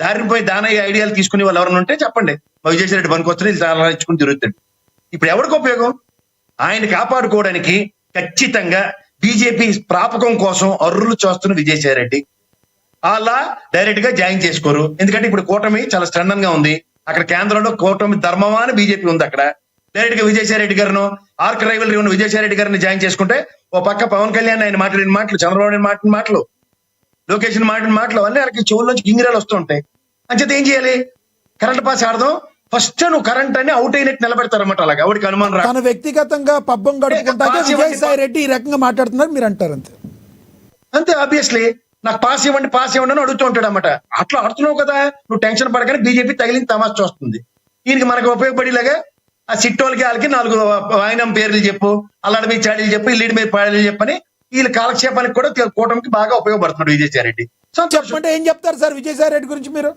దారిని పోయి దానయ్య ఐడియాలు తీసుకునే వాళ్ళు ఎవరైనా ఉంటే చెప్పండి. మా విజయసాయి రెడ్డి పనికొస్తే చాలా ఇచ్చుకుని తిరుగుతాడు. ఇప్పుడు ఎవరికి ఉపయోగం? ఆయన కాపాడుకోవడానికి ఖచ్చితంగా బీజేపీ ప్రాపకం కోసం అర్రులు చూస్తున్న విజయసాయి రెడ్డి అలా డైరెక్ట్ గా జాయిన్ చేసుకోరు. ఎందుకంటే ఇప్పుడు కూటమి చాలా స్ట్రెండన్ గా ఉంది. అక్కడ కేంద్రంలో కూటమి ధర్మమా అని బీజేపీ ఉంది. అక్కడ డైరెక్ట్ గా విజయసాయి రెడ్డి గారిను ఆర్క్ రైవల్ ఉన్న విజయసాయి రెడ్డి గారిని జాయిన్ చేసుకుంటే ఓ పక్క పవన్ కళ్యాణ్ ఆయన మాట్లాడిన మాటలు, చంద్రబాబు నాయుడు మాట్లాడిన మాటలు, లోకేష్ మాట్లాడిన మాటలు అన్నీ వాళ్ళకి చెవుల్లోంచి గింగిరాలు వస్తూ ఉంటాయి. అంచేత ఏం చేయాలి? కరెంట్ పాస్ ఆడదాం, ఫస్ట్ నువ్వు కరెంట్ అని అవుట్ అయినట్టు నిలబెడతారన్నమాట. అలాగే ఎవరికి అనుమానం రా. తన వ్యక్తిగతంగా పబ్బం గడుపుకుంటాకే విజయసాయి రెడ్డి ఈ రకంగా మాట్లాడుతున్నారు మీరు అంటారు. అంతే అంతే. ఆబ్వియస్లీ నాకు పాస్ ఇవ్వండి అని అడుగుతూ ఉంటాడు అన్నమాట. అట్లా ఆడుతున్నావు కదా, నువ్వు టెన్షన్ పడగానే బీజేపీ తగిలింది తమాష చూస్తుంది. దీనికి మనకు ఉపయోగపడేలాగా ఆ సిట్టోళ్ళకి వాళ్ళకి 4 వాయినం పేర్లు చెప్పు, అల్లాడి మీద చాడీలు చెప్పు, ఇల్లుడి మీద పాడీలు చెప్పని వీళ్ళ కాలక్షేపానికి కూడా కూటమికి బాగా ఉపయోగపడుతున్నాడు విజయసాయి రెడ్డి. చెప్పంటే ఏం చెప్తారు సార్ విజయసాయి రెడ్డి గురించి మీరు?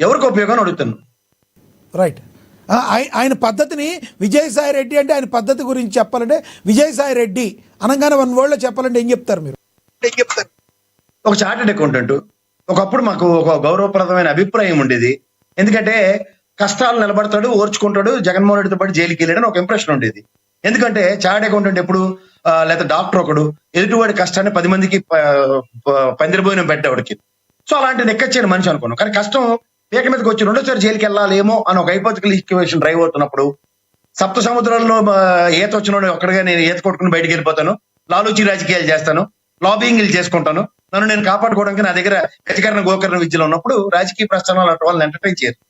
ఎవరికి ఉపయోగం అడుగుతాను. రైట్. ఆయన పద్ధతిని విజయసాయి రెడ్డి అంటే ఆయన పద్ధతి గురించి చెప్పాలంటే విజయసాయి రెడ్డి అనగానే 1 word లో చెప్పాలంటే ఏం చెప్తారు మీరు? ఒక చార్టెడ్ అకౌంటెంట్. ఒకప్పుడు మాకు ఒక గౌరవప్రదమైన అభిప్రాయం ఉండేది. ఎందుకంటే కష్టాలు నిలబడతాడు, ఓర్చుకుంటాడు, జగన్మోహన్ రెడ్డితో పాటు జైలుకి వెళ్ళాడని ఒక ఇంప్రెషన్ ఉండేది. ఎందుకంటే చార్టెడ్ అకౌంటెంట్ ఎప్పుడు లేదా డాక్టర్ ఒకడు ఎదుటివాడి కష్టాన్ని 10 మందికి పందిరిపోయిన పెట్టేవాడికి. సో అలాంటి నెక్కచ్చిన మనిషి అనుకున్నాం. కానీ కష్టం పీక మీదకి వచ్చి రెండోసారి జైలుకి వెళ్ళాలేమో అని ఒక హైపోథెటికల్ ఈక్వేషన్ డ్రైవ్ అవుతున్నప్పుడు సప్త సముద్రంలో ఈత వచ్చిన ఒక్కడిగా నేను ఈత కొట్టుకుని బయటికి వెళ్ళిపోతాను, లాలూచి రాజకీయాలు చేస్తాను, లాబింగ్లు చేసుకుంటాను, నన్ను నేను కాపాడుకోవడానికి నా దగ్గర గజకరణ గోకరణ విద్యలో ఉన్నప్పుడు రాజకీయ ప్రస్థానాలు అటు వాళ్ళని ఎంటర్టైన్ చేయరు.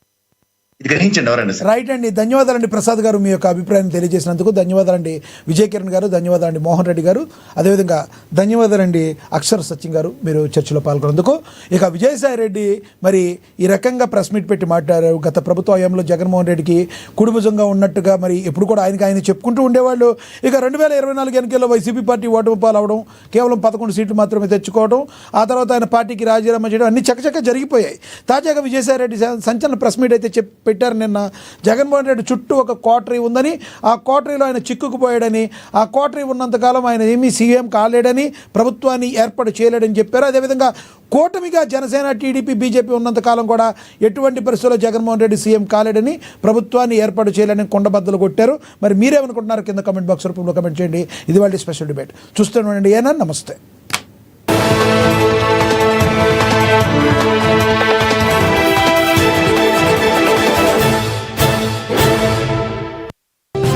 ఇది గ్రహించండి ఎవరండి. రైట్ అండి. ధన్యవాదాలండి ప్రసాద్ గారు మీ యొక్క అభిప్రాయాన్ని తెలియజేసినందుకు. ధన్యవాదాలండి విజయ్ కిరణ్ గారు, ధన్యవాదాలండి మోహన్ రెడ్డి గారు, అదేవిధంగా ధన్యవాదాలండి అక్షర సత్యం గారు మీరు చర్చలో పాల్గొన్నందుకు. ఇక విజయసాయి రెడ్డి మరి ఈ రకంగా ప్రెస్ మీట్ పెట్టి మాట్లాడారు. గత ప్రభుత్వ హయాంలో జగన్మోహన్ రెడ్డికి కుడిభుజంగా ఉన్నట్టుగా మరి ఎప్పుడు కూడా ఆయన చెప్పుకుంటూ ఉండేవాళ్ళు. ఇక 2024 ఎన్నికల్లో వైసీపీ పార్టీ ఓటమి పాలవడం, కేవలం 11 సీట్లు మాత్రమే తెచ్చుకోవడం, ఆ తర్వాత ఆయన పార్టీకి రాజీనామా చేయడం అన్ని చకచక జరిగిపోయాయి. తాజాగా విజయసాయి రెడ్డి సంచలన ప్రెస్ మీట్ అయితే పెట్టారు నిన్న. జగన్మోహన్ రెడ్డి చుట్టూ ఒక కోటరీ ఉందని, ఆ కోటరీలో ఆయన చిక్కుకుపోయాడని, ఆ కోటరీ ఉన్నంతకాలం ఆయన ఏమీ సీఎం కాలేడని, ప్రభుత్వాన్ని ఏర్పాటు చేయలేడని చెప్పారు. అదేవిధంగా కూటమిగా జనసేన, టీడీపీ, బీజేపీ ఉన్నంతకాలం కూడా ఎటువంటి పరిస్థితుల్లో జగన్మోహన్ రెడ్డి సీఎం కాలేడని, ప్రభుత్వాన్ని ఏర్పాటు చేయలేని కొండబద్దలు కొట్టారు. మరి మీరేమనుకుంటున్నారు? కింద కమెంట్ బాక్స్ రూపంలో కమెంట్ చేయండి. ఇది వాళ్ళ స్పెషల్ డిబేట్. చూస్తూనే ఉండండి. ఏనా నమస్తే.